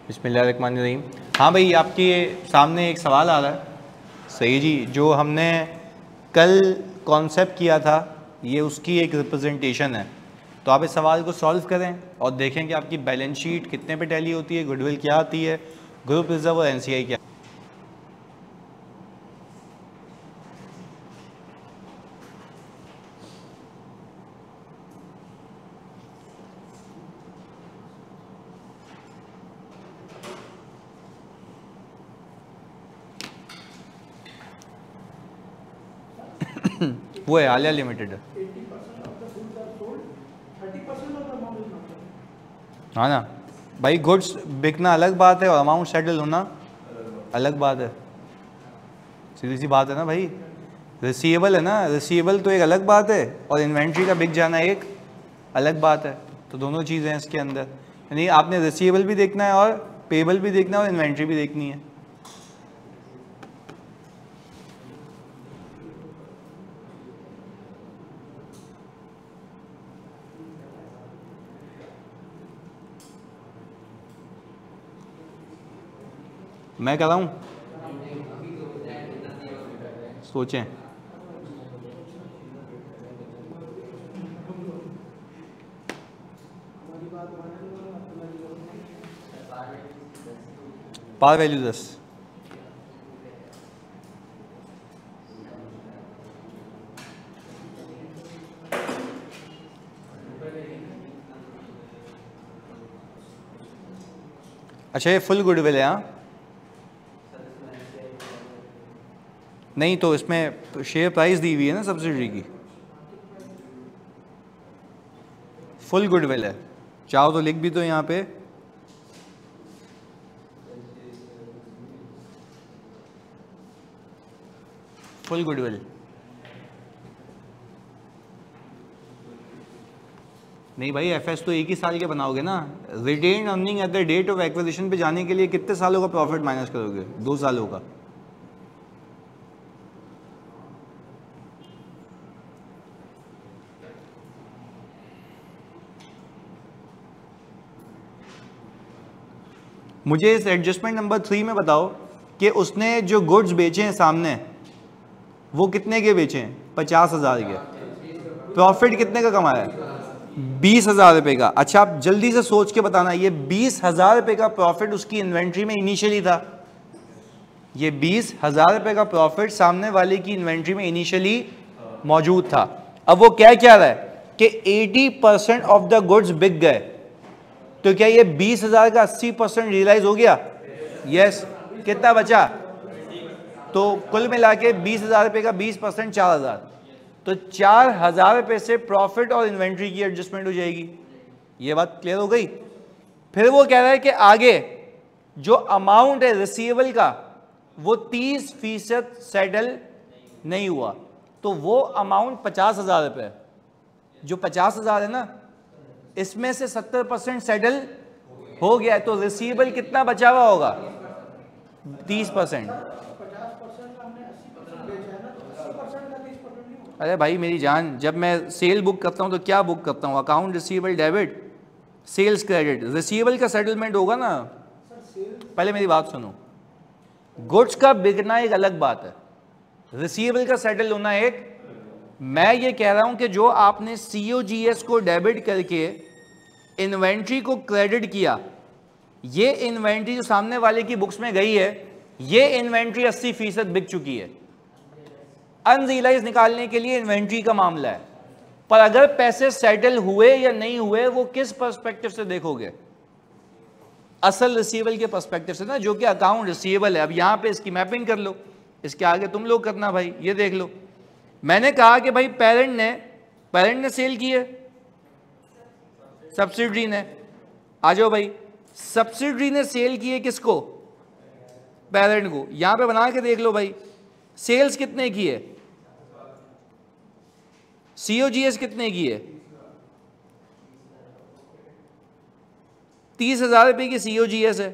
बिस्मिल्लाहिर्रहमानिर्रहीम। हाँ भाई, आपके सामने एक सवाल आ रहा है। सही जी, जो हमने कल कॉन्सेप्ट किया था ये उसकी एक रिप्रेजेंटेशन है। तो आप इस सवाल को सॉल्व करें और देखें कि आपकी बैलेंस शीट कितने पे टैली होती है, गुडविल क्या आती है, ग्रुप रिजर्व और एनसीआई क्या। वो है आलिया लिमिटेड है। हाँ ना भाई, गुड्स बिकना अलग बात है और अमाउंट सेटल होना अलग बात है। सीधी सी बात है ना भाई। रिसीवेबल है ना, रिसीवेबल तो एक अलग बात है और इन्वेंट्री का बिक जाना एक अलग बात है। तो दोनों चीज़ें हैं इसके अंदर, यानी आपने रिसीवेबल भी देखना है और पेबल भी देखना है और इन्वेंट्री भी देखनी है। मैं कह रहा हूँ सोचें। Par value 10। अच्छा, ये फुल गुडविल है। हाँ नहीं, तो इसमें शेयर प्राइस दी हुई है ना सब्सिडरी की। फुल गुडविल है, चाहो तो लिख भी तो यहाँ पे फुल गुडविल। नहीं भाई, एफएस तो एक ही साल के बनाओगे ना। Retain earning at the date of acquisition पे जाने के लिए कितने सालों का प्रॉफिट माइनस करोगे? 2 सालों का। मुझे इस एडजस्टमेंट नंबर 3 में बताओ कि उसने जो गुड्स बेचे हैं सामने वो कितने के बेचे हैं? 50,000 के। प्रॉफिट कितने का कमाया है? 20,000 रुपये का। अच्छा, आप जल्दी से सोच के बताना, ये 20,000 रुपये का प्रॉफिट उसकी इन्वेंट्री में इनिशियली था। ये 20,000 रुपये का प्रॉफिट सामने वाले की इन्वेंट्री में इनिशियली मौजूद था। अब वो क्या कह रहा है कि 80% ऑफ द गुड्स बिक गए। तो क्या ये 20,000 का 80% रियलाइज हो गया? यस। कितना बचा? तो कुल मिला के 20,000 रुपये का 20% 4,000। तो 4,000 रुपये से प्रॉफिट और इन्वेंट्री की एडजस्टमेंट हो जाएगी। ये बात क्लियर हो गई? फिर वो कह रहा है कि आगे जो अमाउंट है रिसीवेबल का वो 30% सेटल नहीं हुआ, तो वो अमाउंट 50,000 रुपये, जो 50,000 है ना, इसमें से 70% सेटल हो गया। तो रिसीवेबल कितना बचा हुआ होगा? 30%। अरे भाई मेरी जान, जब मैं सेल बुक करता हूं तो क्या बुक करता हूं? Account receivable debit, sales credit. Receivable का सेटलमेंट होगा ना। पहले मेरी बात सुनो, गुड्स का बिकना एक अलग बात है, रिसीवेबल का सेटल होना एक। मैं ये कह रहा हूं कि जो आपने सीओजीएस को डेबिट करके इन्वेंट्री को क्रेडिट किया, ये इन्वेंट्री जो सामने वाले की बुक्स में गई है, ये इन्वेंट्री 80% बिक चुकी है। अनरियलाइज निकालने के लिए इन्वेंट्री का मामला है। पर अगर पैसे सेटल हुए या नहीं हुए, वो किस पर्सपेक्टिव से देखोगे? असल रिसीवेबल के पर्सपेक्टिव से ना, जो कि अकाउंट रिसीवेबल है। अब यहां पे इसकी मैपिंग कर लो, इसके आगे तुम लोग करना भाई। ये देख लो, मैंने कहा कि भाई पेरेंट ने सेल की है, सब्सिडरी ने। आ जाओ भाई, सब्सिडरी ने सेल की है किसको? पेरेंट को। यहां पे बना के देख लो भाई, सेल्स कितने की है? सीओजीएस कितने की है? 30,000 रुपये की सीओजीएस है।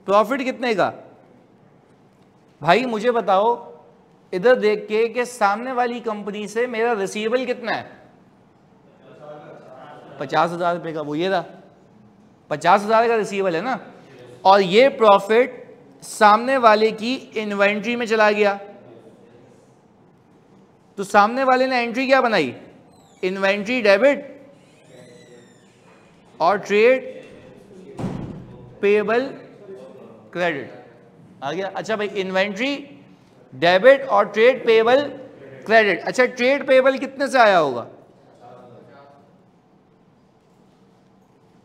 प्रॉफिट कितने का? भाई मुझे बताओ इधर देख के कि सामने वाली कंपनी से मेरा रिसीवेबल कितना है? 50,000 रुपये का। वो ये रहा, 50,000 का रिसीवेबल है ना। और ये प्रॉफिट सामने वाले की इन्वेंट्री में चला गया। तो सामने वाले ने एंट्री क्या बनाई, इन्वेंट्री डेबिट और ट्रेड पेबल क्रेडिट आ गया। अच्छा भाई, इन्वेंट्री डेबिट और ट्रेड पेबल क्रेडिट। अच्छा, ट्रेड पेबल कितने से आया होगा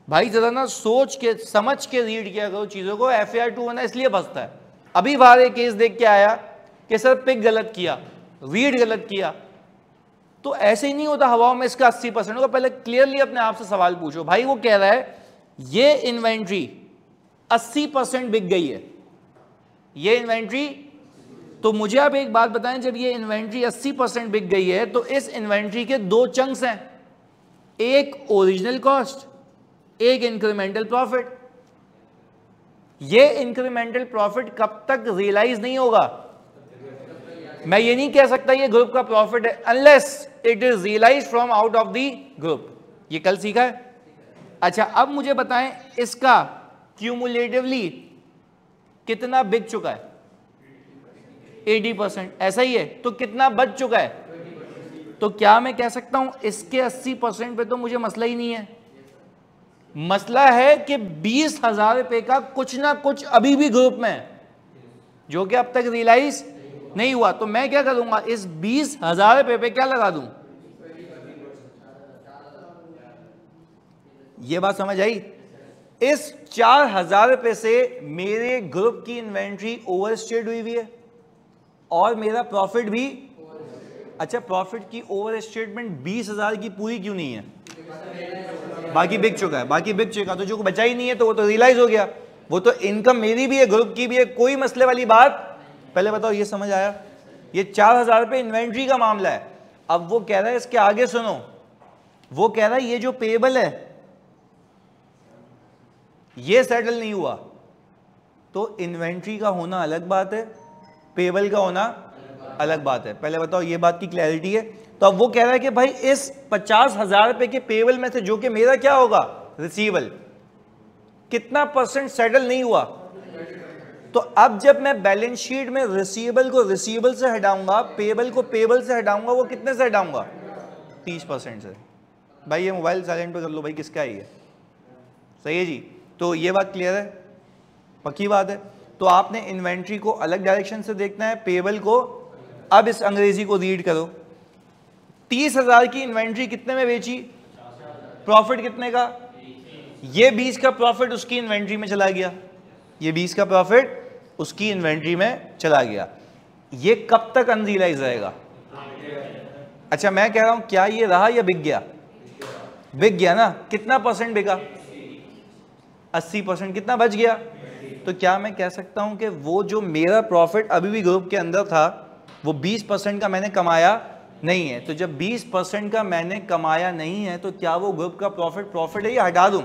भाई, जरा ना सोच के समझ के रीड किया करो चीजों को। FAR 2 होना इसलिए बसता है। अभी बाहर एक केस देख के आया कि सर पिक गलत किया, रीड गलत किया, तो ऐसे ही नहीं होता हवाओं में इसका 80% होगा। पहले क्लियरली अपने आप से सवाल पूछो। भाई वो कह रहा है ये इन्वेंट्री 80% बिक गई है, ये इन्वेंट्री, तो मुझे आप एक बात बताएं, जब ये इन्वेंट्री 80% बिक गई है तो इस इन्वेंट्री के दो चंक्स हैं, एक ओरिजिनल कॉस्ट, एक इंक्रीमेंटल प्रॉफिट। ये इंक्रीमेंटल प्रॉफिट कब तक रियलाइज नहीं होगा, मैं ये नहीं कह सकता ये ग्रुप का प्रॉफिट है unless it is realise from out of the group. ये कल सीखा है। अच्छा, अब मुझे बताएं इसका क्यूमुलेटिवली कितना बिक चुका है, 80%, ऐसा ही है, तो कितना बच चुका है। तो क्या मैं कह सकता हूं इसके 80% पे तो मुझे मसला ही नहीं है। मसला है कि 20,000 रुपए का कुछ ना कुछ अभी भी ग्रुप में है जो कि अब तक रियलाइज नहीं हुआ। तो मैं क्या करूंगा, इस 20,000 रुपए पे क्या लगा दूं। ये बात समझ आई। इस 4,000 रुपए से मेरे ग्रुप की इन्वेंट्री ओवरस्टेड हुई हुई है और मेरा प्रॉफिट भी। अच्छा, प्रॉफिट की ओवर स्टेटमेंट 20,000 की पूरी क्यों नहीं है, बाकी बिक चुका है, बाकी बिक चुका, तो जो बचा ही नहीं है तो वो तो रियलाइज हो गया, वो तो इनकम मेरी भी है, ग्रुप की भी है, कोई मसले वाली बात। पहले बताओ ये समझ आया। ये 4,000 रुपए इन्वेंट्री का मामला है। अब वो कह रहा है इसके आगे सुनो, वो कह रहा है ये जो पेबल है ये सेटल नहीं हुआ, तो इन्वेंट्री का होना अलग बात है, पेबल का होना अलग बात है। पहले बताओ ये बात की क्लैरिटी है। तो अब वो कह रहा है कि भाई इस 50,000 रुपए के पेबल में से जो कि मेरा क्या होगा, रिसीवेबल, कितना परसेंट सेटल नहीं हुआ। तो अब जब मैं बैलेंस शीट में रिसीवेबल को रिसीवेबल से हटाऊंगा, पेबल को पेबल से हटाऊंगा, वो कितने से हटाऊंगा, 30% से। भाई ये मोबाइल साइलेंट पे कर लो भाई, किसका है ये, सही है जी। तो ये बात क्लियर है, पक्की बात है। तो आपने इन्वेंट्री को अलग डायरेक्शन से देखना है, पेबल को। अब इस अंग्रेजी को रीड करो। 30,000 की इन्वेंट्री कितने में बेची, प्रॉफिट कितने का, ये 20 का प्रॉफिट उसकी इन्वेंट्री में चला गया, ये 20 का प्रॉफिट उसकी इन्वेंट्री में चला गया। ये कब तक अनरियलाइज रहेगा। अच्छा, मैं कह रहा हूं क्या ये रहा या बिक गया, बिक गया ना। कितना परसेंट बिका, 80%, कितना बच गया। तो क्या मैं कह सकता हूं कि वो जो मेरा प्रॉफिट अभी भी ग्रुप के अंदर था वो 20% का मैंने कमाया नहीं है। तो जब 20% का मैंने कमाया नहीं है तो क्या वो ग्रुप का प्रॉफिट है या हटा दूं।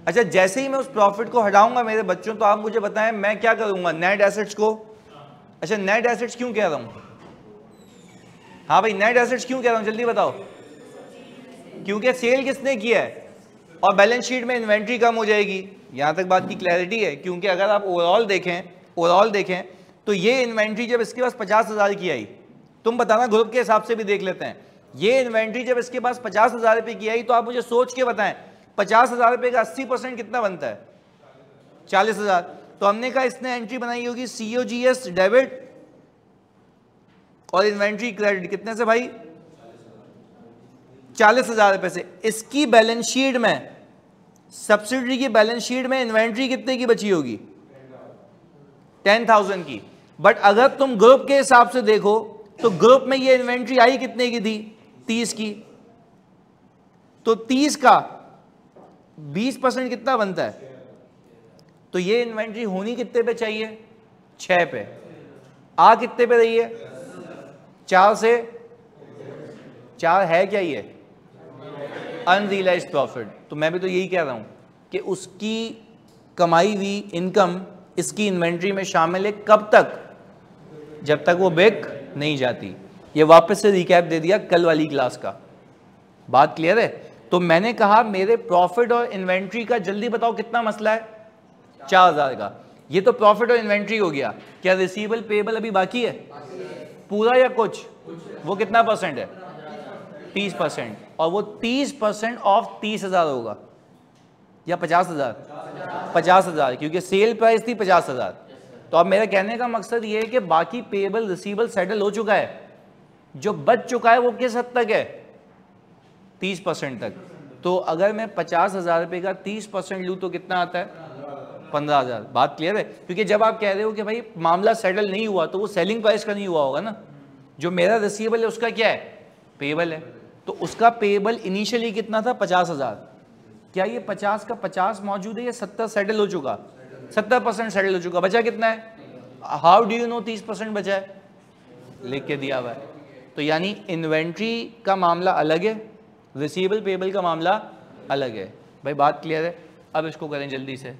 अच्छा, जैसे ही मैं उस प्रॉफिट को हटाऊंगा मेरे बच्चों, तो आप मुझे बताएं मैं क्या करूंगा, नेट एसेट्स को। अच्छा, नेट एसेट्स क्यों कह रहा हूं, हाँ भाई नेट एसेट्स क्यों कह रहा हूं, जल्दी बताओ। क्योंकि सेल किसने किया है और बैलेंस शीट में इन्वेंट्री कम हो जाएगी। यहां तक बात की क्लैरिटी है। क्योंकि अगर आप ओवरऑल देखें तो ये इन्वेंट्री जब इसके पास 50,000 की आई, तुम बताना ग्रुप के हिसाब से भी देख लेते हैं, ये इन्वेंट्री जब इसके पास 50,000 रुपए की आई तो आप मुझे सोच के बताएं 50,000 रुपए का 80% कितना बनता है, 40,000। तो हमने कहा इसने एंट्री बनाई होगी COGS डेबिट और इन्वेंट्री क्रेडिट, कितने से भाई, 40,000 रुपए से। इसकी बैलेंस शीट में, सब्सिडरी की बैलेंस शीट में इन्वेंट्री कितने की बची होगी, 10,000 की। बट अगर तुम ग्रुप के हिसाब से देखो तो ग्रुप में ये इन्वेंट्री आई कितने की थी, 30 की। तो 30 का 20% कितना बनता है, तो ये इन्वेंट्री होनी कितने पे चाहिए, 6 पे। आ कितने पे रही है, 4 से। 4 है क्या ये, अनरियलाइज्ड प्रॉफिट। तो मैं भी तो यही कह रहा हूं कि उसकी कमाई हुई इनकम इसकी इन्वेंट्री में शामिल है, कब तक, जब तक वो बिक नहीं जाती। ये वापस से रिकैप दे दिया कल वाली क्लास का, बात क्लियर है। तो मैंने कहा मेरे प्रॉफिट और इन्वेंट्री का जल्दी बताओ कितना मसला है, 4,000 का। ये तो प्रॉफिट और इन्वेंट्री हो गया। क्या रिसीवेबल पेएबल अभी बाकी है पूरा या कुछ? वो कितना परसेंट है? 30%। और वो 30% ऑफ 30,000 होगा या 50,000? 50,000, क्योंकि सेल प्राइस थी 50,000। तो अब मेरा कहने का मकसद ये है कि बाकी पेएबल रिसीवेबल सेटल हो चुका है, जो बच चुका है वो किस हद तक है? 30% तक। तो अगर मैं 50,000 रुपये का 30% लूँ तो कितना आता है? 15,000। बात क्लियर है? क्योंकि जब आप कह रहे हो कि भाई मामला सेटल नहीं हुआ तो वो सेलिंग प्राइस का नहीं हुआ होगा ना, जो मेरा रिसीवेबल है उसका क्या है? पेएबल है। तो उसका पेएबल इनिशियली कितना था? 50,000। क्या ये 50 का 50 मौजूद है या 70 सेटल हो चुका? 70% सेटल हो चुका। बचा कितना है? हाउ डू यू नो 30% बचा है? लिख के दिया हुआ है। तो यानी इन्वेंट्री का मामला अलग है, रिसीवेबल पेएबल का मामला अलग है। भाई बात क्लियर है? अब इसको करें जल्दी से।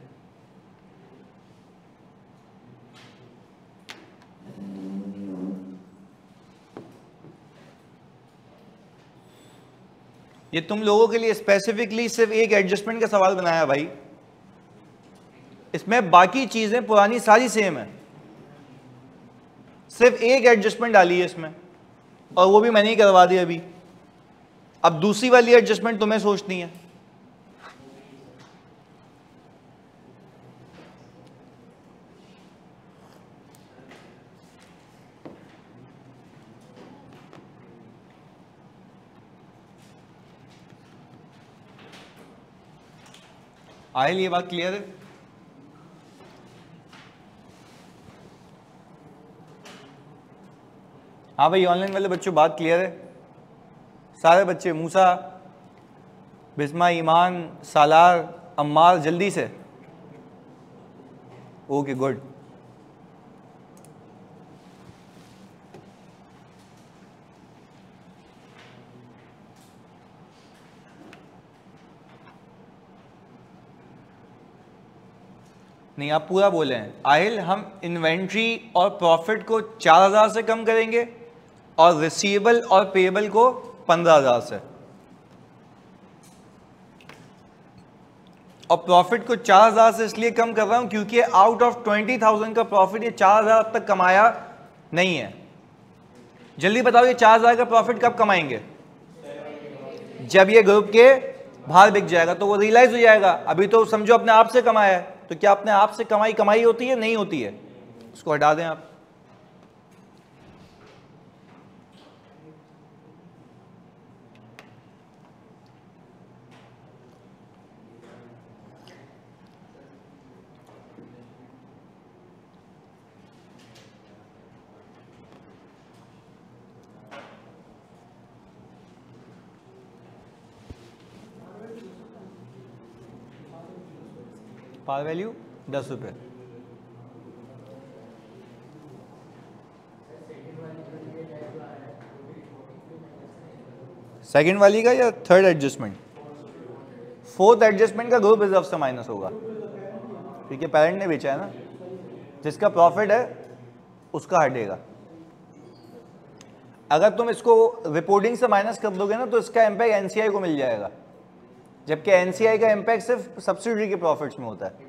ये तुम लोगों के लिए स्पेसिफिकली सिर्फ एक एडजस्टमेंट का सवाल बनाया भाई, इसमें बाकी चीजें पुरानी सारी सेम है, सिर्फ एक एडजस्टमेंट डाली है इसमें, और वो भी मैंने ही करवा दी अभी। अब दूसरी वाली एडजस्टमेंट तुम्हें सोचनी है। आयल ये बात क्लियर है? हाँ भाई ऑनलाइन वाले बच्चों बात क्लियर है? सारे बच्चे, मूसा, बिस्मा, ईमान, सालार, अम्मार, जल्दी से। Okay good. नहीं आप पूरा बोले हैं। आहिल, हम इन्वेंट्री और प्रॉफिट को 4,000 से कम करेंगे और रिसीवेबल और पेएबल को 15,000 से, और प्रॉफिट को 4,000 से इसलिए कम कर रहा हूं क्योंकि आउट ऑफ 20,000 का प्रॉफिट ये 4,000 तक कमाया नहीं है। जल्दी बताओ ये 4,000 का प्रॉफिट कब कमाएंगे? जब ये ग्रुप के बाहर बिक जाएगा तो वो रियलाइज हो जाएगा। अभी तो समझो अपने आप से कमाया है, तो क्या अपने आप से कमाई होती है? नहीं होती है। उसको हटा दें आप। पार वैल्यू 10 रुपये। सेकंड वाली का या थर्ड एडजस्टमेंट? फोर्थ एडजस्टमेंट का ग्रुप रिजर्व से माइनस होगा, क्योंकि पेरेंट ने बेचा है ना। जिसका प्रॉफिट है उसका हटेगा। अगर तुम इसको रिपोर्टिंग से माइनस कर दोगे ना तो इसका इम्पैक्ट एनसीआई को मिल जाएगा, जबकि एनसीआई का इम्पैक्ट सिर्फ सब्सिडरी के प्रॉफिट्स में होता है।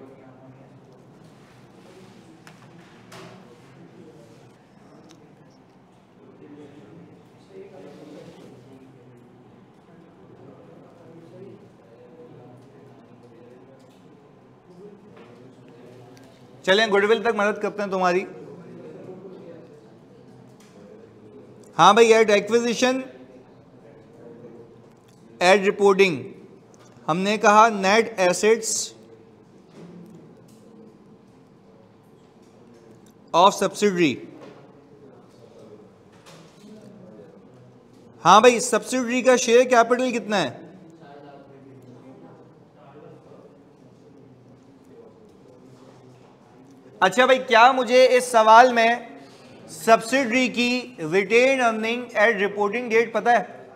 चलें गुडविल तक मदद करते हैं तुम्हारी। हाँ भाई, एट एक्विजिशन एट रिपोर्टिंग हमने कहा नेट एसेट्स ऑफ सब्सिडरी। हाँ भाई, सब्सिडरी का शेयर कैपिटल कितना है? अच्छा भाई, क्या मुझे इस सवाल में सब्सिडरी की retain earning at reporting date पता है?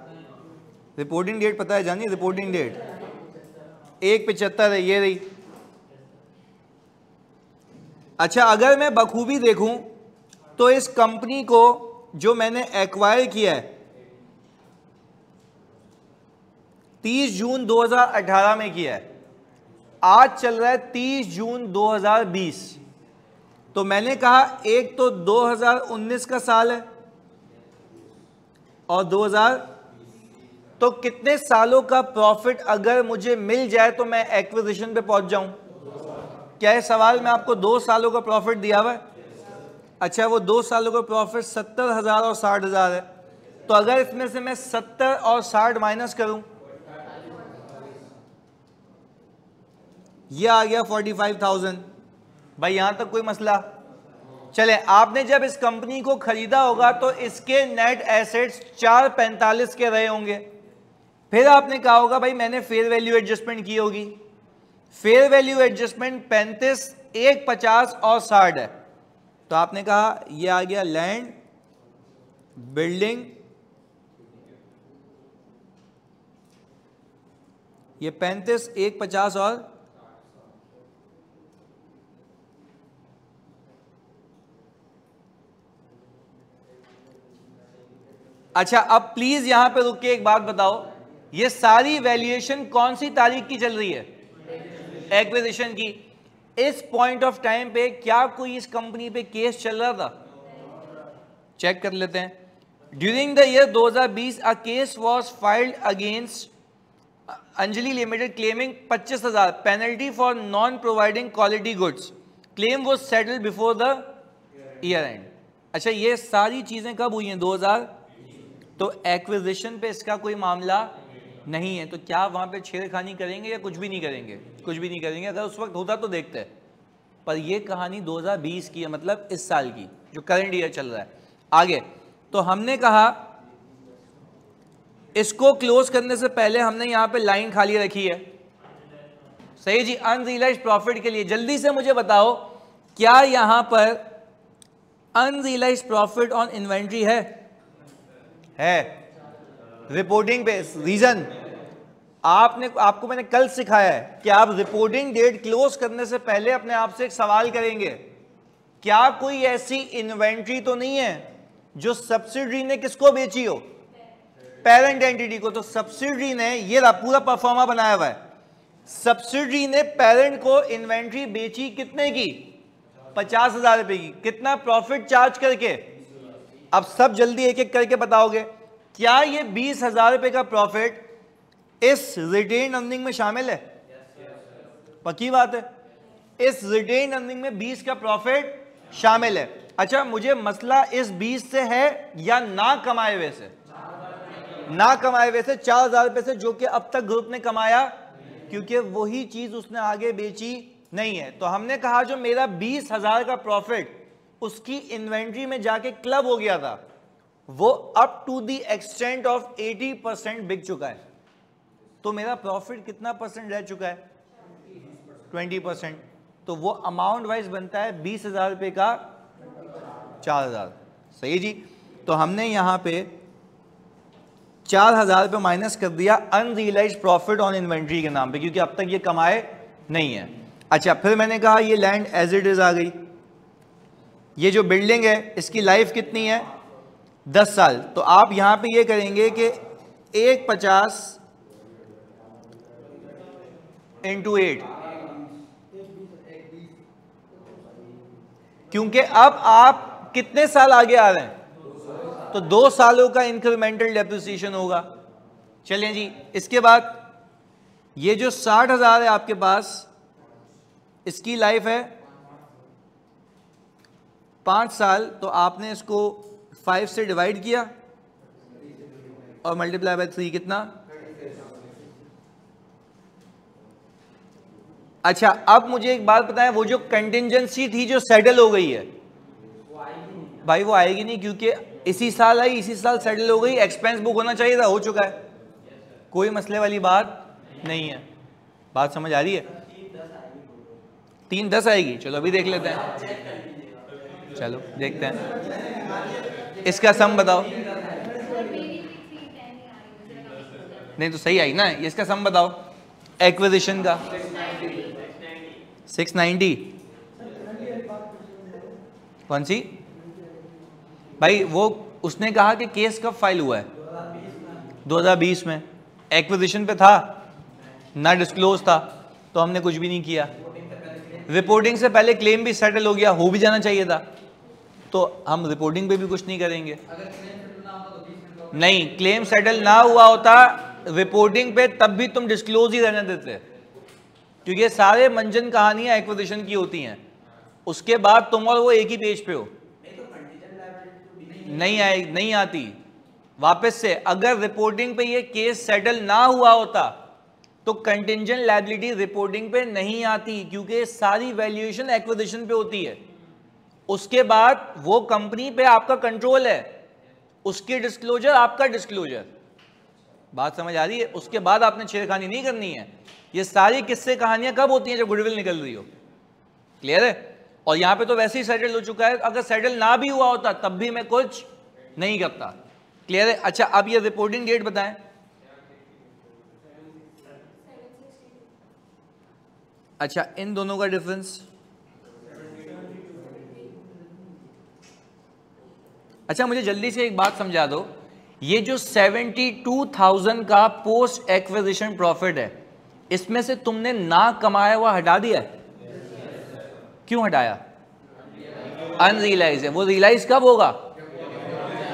रिपोर्टिंग डेट पता है जानिए? रिपोर्टिंग डेट 1/75 है, ये रही। अच्छा, अगर मैं बखूबी देखूं तो इस कंपनी को जो मैंने एक्वायर किया है 30 जून 2018 में किया है, आज चल रहा है 30 जून 2020, तो मैंने कहा एक तो 2019 का साल है और 2000, तो कितने सालों का प्रॉफिट अगर मुझे मिल जाए तो मैं एक्विजिशन पे पहुंच जाऊं? क्या है सवाल में आपको 2 सालों का प्रॉफिट दिया हुआ है? अच्छा, वो 2 सालों का प्रॉफिट 70,000 और 60,000 है, तो अगर इसमें से मैं 70 और 60 माइनस करूं, ये आ गया 45,000। भाई यहां तक कोई मसला? चले, आपने जब इस कंपनी को खरीदा होगा तो इसके नेट एसेट्स 445 के रहे होंगे। फिर आपने कहा होगा भाई मैंने फेयर वैल्यू एडजस्टमेंट की होगी। फेयर वैल्यू एडजस्टमेंट 35, 1, 50 और 60 है, तो आपने कहा ये आ गया लैंड, बिल्डिंग, ये 35, 1, 50 और अच्छा, अब प्लीज यहां पे रुक के एक बात बताओ, ये सारी वैल्यूएशन कौन सी तारीख की चल रही है? एक्विजिशन की। इस पॉइंट ऑफ टाइम पे क्या कोई इस कंपनी पे केस चल रहा था? चेक कर लेते हैं। During the year 2020 a case was filed against Anjali limited claiming 25,000 penalty for non providing quality goods. Claim was settled before the year and. अच्छा, ये सारी चीजें कब हुई हैं? 2000। तो एक्विजिशन पे इसका कोई मामला नहीं है, तो क्या वहां पे छेड़खानी करेंगे या कुछ भी नहीं करेंगे? कुछ भी नहीं करेंगे। अगर उस वक्त होता तो देखते हैं, पर ये कहानी 2020 की है, मतलब इस साल की, जो करंट ईयर चल रहा है। आगे तो हमने कहा इसको क्लोज करने से पहले हमने यहां पे लाइन खाली रखी है, सही जी, अनरियलाइज्ड प्रॉफिट के लिए। जल्दी से मुझे बताओ क्या यहां पर अनरियलाइज्ड प्रॉफिट ऑन इन्वेंट्री है? रिपोर्टिंग पे। रीजन आपको मैंने कल सिखाया है कि आप रिपोर्टिंग डेट क्लोज करने से पहले अपने आप से एक सवाल करेंगे, क्या कोई ऐसी इन्वेंट्री तो नहीं है जो सब्सिडरी ने किसको बेची हो? पेरेंट एंटिटी को। तो सब्सिडरी ने ये पूरा परफॉर्मा बनाया हुआ है, सब्सिडरी ने पेरेंट को इन्वेंट्री बेची कितने की? 50,000 रुपए की। कितना प्रॉफिट चार्ज करके? अब सब जल्दी एक एक करके बताओगे। क्या ये 20,000 रुपए का प्रॉफिट इस रिटेन अर्निंग में शामिल है? पक्की बात है, इस रिटेन अर्निंग में 20 का प्रॉफिट शामिल है। अच्छा, मुझे मसला इस 20 से है या ना कमाए हुए से? ना कमाए हुए से, 4,000 रुपए से, जो कि अब तक ग्रुप ने कमाया, क्योंकि वही चीज उसने आगे बेची नहीं है। तो हमने कहा जो मेरा 20,000 का प्रॉफिट उसकी इन्वेंट्री में जाके क्लब हो गया था, वो up to the extent of 80% बिक चुका है। तो मेरा प्रॉफिट कितना परसेंट रह चुका है? 20%। तो वो अमाउंट वाइज बनता है 20,000 रुपए का 4,000। सही जी। तो हमने यहां पे 4,000 रुपए माइनस कर दिया अनरियलाइज्ड प्रॉफिट ऑन इन्वेंट्री के नाम पे, क्योंकि अब तक ये कमाए नहीं है। अच्छा, फिर मैंने कहा ये लैंड एज इट इज आ गई। ये जो बिल्डिंग है इसकी लाइफ कितनी है? 10 साल। तो आप यहां पे ये करेंगे कि 150 इंटू 8, क्योंकि अब आप कितने साल आगे आ रहे हैं, तो 2 सालों का इंक्रीमेंटल डेप्रिसिएशन होगा। चलिए जी, इसके बाद ये जो 60,000 है आपके पास, इसकी लाइफ है 5 साल। तो आपने इसको 5 से डिवाइड किया और मल्टीप्लाई बाय 3, कितना? अच्छा, अब मुझे एक बात बताएं, वो जो कंटिंजेंसी थी जो सेटल हो गई है, भाई वो आएगी नहीं, क्योंकि इसी साल आई, इसी साल सेटल हो गई, एक्सपेंस बुक होना चाहिए था, हो चुका है, कोई मसले वाली बात नहीं है। बात समझ आ रही है? 3-10 आएगी। चलो अभी देख लेते हैं, चलो देखते हैं। इसका सम बताओ। नहीं तो सही आई ना, इसका सम बताओ एक्विजिशन का। 690। कौन सी भाई? वो उसने कहा कि केस कब फाइल हुआ है? 2020 में। एक्विजिशन पे था ना, डिस्क्लोज था। तो हमने कुछ भी नहीं किया। रिपोर्टिंग से पहले क्लेम भी सेटल हो गया, हो भी जाना चाहिए था, तो हम रिपोर्टिंग पे भी कुछ नहीं करेंगे। नहीं, क्लेम सेटल ना हुआ होता रिपोर्टिंग पे तब भी तुम डिस्क्लोज ही रहने देते, क्योंकि ये सारे मंजन कहानियां एक्विजिशन की होती हैं। उसके बाद तुम और वो एक ही पेज पे हो, नहीं आती वापस से। अगर रिपोर्टिंग पे ये केस सेटल ना हुआ होता तो कंटिंजेंट लायबिलिटी रिपोर्टिंग पे नहीं आती, क्योंकि सारी वैल्यूएशन एक्विजिशन पे होती है। उसके बाद वो कंपनी पे आपका कंट्रोल है, उसकी डिस्क्लोजर आपका डिस्क्लोजर। बात समझ आ रही है? उसके बाद आपने छेड़खानी नहीं करनी है। ये सारी किस्से कहानियां कब होती हैं? जब गुडविल निकल रही हो। क्लियर है? और यहां पे तो वैसे ही सेटल हो चुका है, अगर सेटल ना भी हुआ होता तब भी मैं कुछ नहीं करता। क्लियर है? अच्छा, अब ये रिपोर्टिंग डेट बताएं। अच्छा, इन दोनों का डिफरेंस। अच्छा, मुझे जल्दी से एक बात समझा दो, ये जो 72,000 का पोस्ट एक्विजिशन प्रॉफिट है, इसमें से तुमने ना कमाया हुआ हटा दिया है? क्यों हटाया? अनरियलाइज है। वो रियलाइज कब होगा?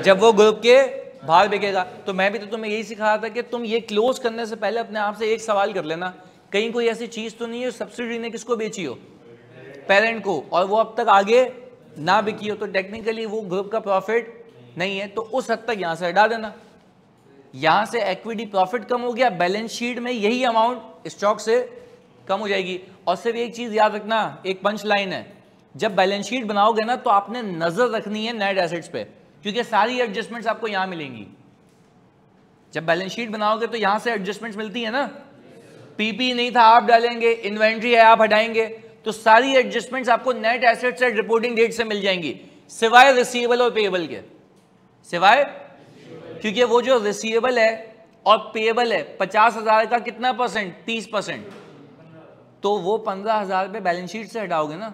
जब वो ग्रुप के बाहर बिकेगा। तो मैं भी तो तुम्हें यही सिखा रहा था कि तुम ये क्लोज करने से पहले अपने आप से एक सवाल कर लेना, कहीं कोई ऐसी चीज तो नहीं है सब्सिडी ने किसको बेची हो? पेरेंट को, और वो अब तक आगे ना बिकी हो, तो टेक्निकली वो ग्रुप का प्रॉफिट नहीं है। तो उस हद तक यहां से हटा देना। यहां से इक्विटी प्रॉफिट कम हो गया, बैलेंस शीट में यही अमाउंट स्टॉक से कम हो जाएगी। और सिर्फ एक चीज याद रखना, एक पंच लाइन है, जब बैलेंस शीट बनाओगे ना तो आपने नजर रखनी है नेट एसेट्स पे, क्योंकि सारी एडजस्टमेंट्स आपको यहां मिलेंगी। जब बैलेंस शीट बनाओगे तो यहां से एडजस्टमेंट्स मिलती है ना। पीपी नहीं था आप डालेंगे, इन्वेंट्री है आप हटाएंगे, तो सारी एडजस्टमेंट्स आपको net assets at reporting date से मिल जाएंगी, सिवाय रिसीवेबल और पेएबल के। सिवाय, क्योंकि वो जो रिसीवेबल है और पेएबल है 50,000 का कितना परसेंट? 30%। तो वो 15,000 पे बैलेंस शीट से हटाओगे ना,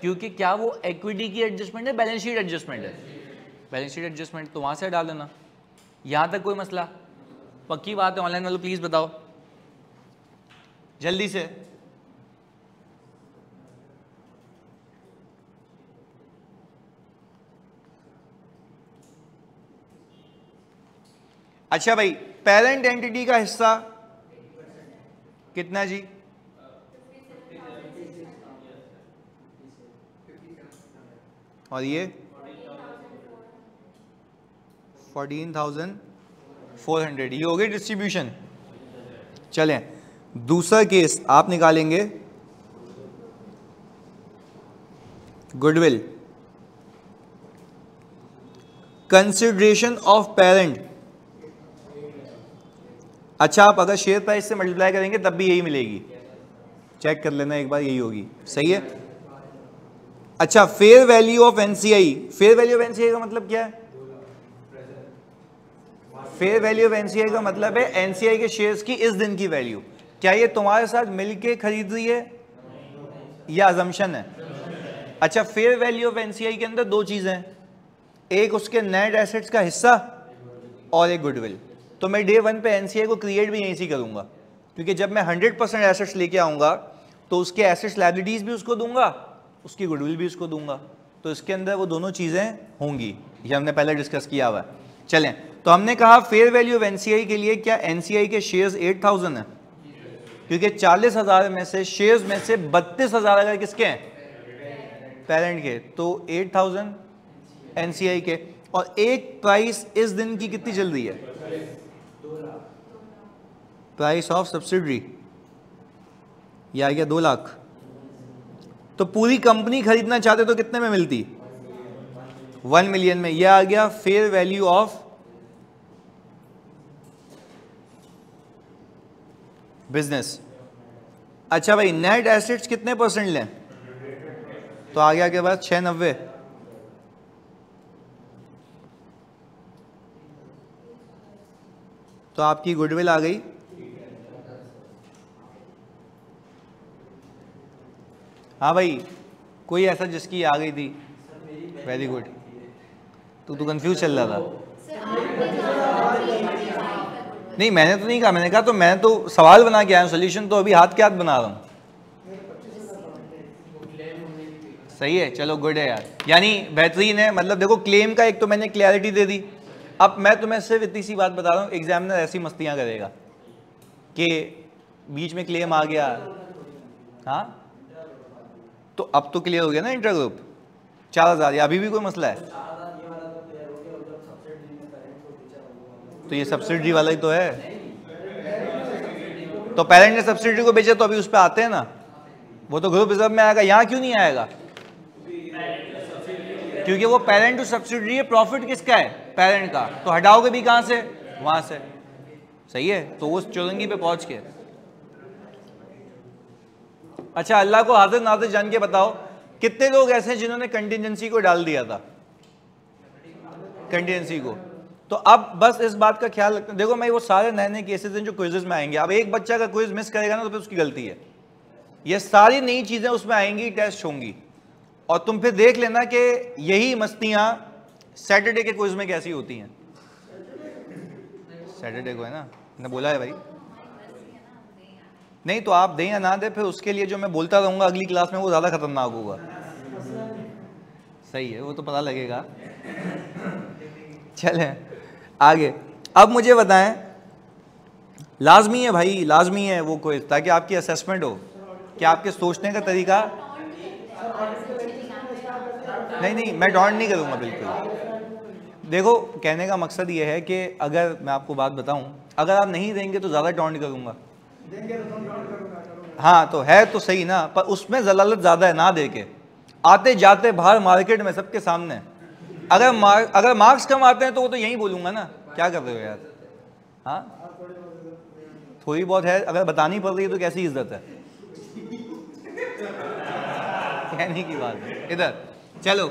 क्योंकि क्या वो इक्विटी की एडजस्टमेंट है, बैलेंस शीट एडजस्टमेंट है? बैलेंस शीट एडजस्टमेंट, तो वहां से हटा देना। यहां तक कोई मसला? पक्की बात है? ऑनलाइन वालों प्लीज बताओ जल्दी से। अच्छा भाई, पेरेंट एंटिटी का हिस्सा कितना जी? और ये 14,400, ये हो गई डिस्ट्रीब्यूशन। चलें, दूसरा केस आप निकालेंगे, गुडविल, कंसिडरेशन ऑफ पेरेंट। अच्छा, आप अगर शेयर प्राइस से मल्टीप्लाई करेंगे तब भी यही मिलेगी, चेक कर लेना एक बार, यही होगी। सही है? अच्छा, fair value of NCI. Fair value of NCI का मतलब क्या है? फेयर वैल्यू ऑफ एनसीआई का मतलब है एनसीआई के शेयर्स की इस दिन की वैल्यू। क्या ये तुम्हारे साथ मिलके खरीद रही है या अजम्पशन है? अच्छा, फेयर वैल्यू ऑफ एनसीआई के अंदर दो चीजें हैं, एक उसके नेट एसेट्स का हिस्सा और एक गुडविल। तो मैं डे वन पे एनसीआई को क्रिएट भी यहीं से करूंगा, क्योंकि जब मैं 100% एसेट्स लेके आऊंगा तो उसके एसेट्स लायबिलिटीज भी उसको दूंगा, उसकी गुडविल भी उसको दूंगा। तो इसके अंदर वो दोनों चीजें होंगी, ये हमने पहले डिस्कस किया हुआ है। चलें, तो हमने कहा फेयर वैल्यू ऑफ एनसीआई के लिए क्या एनसीआई के शेयर्स 8,000 है, क्योंकि 40,000 में से शेयर्स में से 32,000 अगर किसके हैं? पेरेंट के, तो 8,000 एनसीआई के। और एक प्राइस इस दिन की कितनी चल रही है? प्राइस ऑफ सब्सिडरी, ये आ गया 2 लाख। तो पूरी कंपनी खरीदना चाहते तो कितने में मिलती? 1 मिलियन में। यह आ गया फेयर वैल्यू ऑफ बिजनेस। अच्छा भाई, नेट एसेट्स कितने परसेंट लें? तो आ गया के बाद 690। तो आपकी गुडविल आ गई हाँ भाई, कोई ऐसा जिसकी आ गई थी? Very good. तू कंफ्यूज चल रहा था? नहीं, मैंने तो नहीं कहा, मैंने कहा तो मैं तो सवाल बना के आया हूं, सोल्यूशन तो अभी हाथ के हाथ बना रहा हूं। सही है, चलो गुड है यार, यानी बेहतरीन है। मतलब देखो क्लेम का एक तो मैंने क्लैरिटी दे दी। अब मैं तुम्हें सिर्फ इतनी सी बात बता रहा हूँ, एग्जामिनर ऐसी मस्तियाँ करेगा कि बीच में क्लेम आ गया, हाँ तो अब तो क्लियर हो गया ना इंटर ग्रुप 4000, या अभी भी कोई मसला है? तो ये सब्सिडी वाला ही तो है, तो पेरेंट ने सब्सिडी को बेचा तो अभी उस पर आते हैं ना, वो तो ग्रुप रिजर्व में आएगा। यहाँ क्यों नहीं आएगा? क्योंकि वो पेरेंट टू सब्सिडी है, प्रॉफिट किसका है? पेरेंट का, तो हटाओगे भी कहां से? वहां से। सही है, तो उस चौरंगी पे पहुंच के। अच्छा, अल्लाह को हाजिर नाजिर जान के बताओ कितने लोग ऐसे हैं जिन्होंने कंटिजेंसी को डाल दिया था, कंटिजेंसी को। तो अब बस इस बात का ख्याल रखना। देखो मैं वो सारे नए नए केसेस हैं जो क्विज़ेस में आएंगे। अब एक बच्चा का क्विज मिस करेगा ना तो फिर उसकी गलती है। ये सारी नई चीजें उसमें आएंगी, टेस्ट होंगी, और तुम फिर देख लेना कि यही मस्तियां सैटरडे के क्विज में कैसी होती हैं। सैटरडे को है ना, मैंने बोला है भाई। नहीं तो आप दें या ना दें, फिर उसके लिए जो मैं बोलता रहूंगा अगली क्लास में वो ज्यादा खतरनाक होगा। सही है, वो तो पता लगेगा। चलें आगे। अब मुझे बताएं, लाजमी है भाई, लाजमी है वो क्विज, ताकि आपकी असेसमेंट हो कि आपके सोचने का तरीका। नहीं मैं टॉन्ट नहीं करूंगा बिल्कुल। देखो कहने का मकसद ये है कि अगर मैं आपको बात बताऊं, अगर आप नहीं देंगे तो ज़्यादा टॉन्ट करूंगा। हाँ तो है तो सही ना, पर उसमें जलालत ज़्यादा है ना दे के, आते जाते बाहर मार्केट में सबके सामने। अगर मार्क्स कम आते हैं तो वो तो यही बोलूंगा ना, क्या कर रहे हो यार। हाँ थोड़ी बहुत है, अगर बतानी पड़ रही है तो कैसी इज्जत है, कहने की बात है इधर। चलो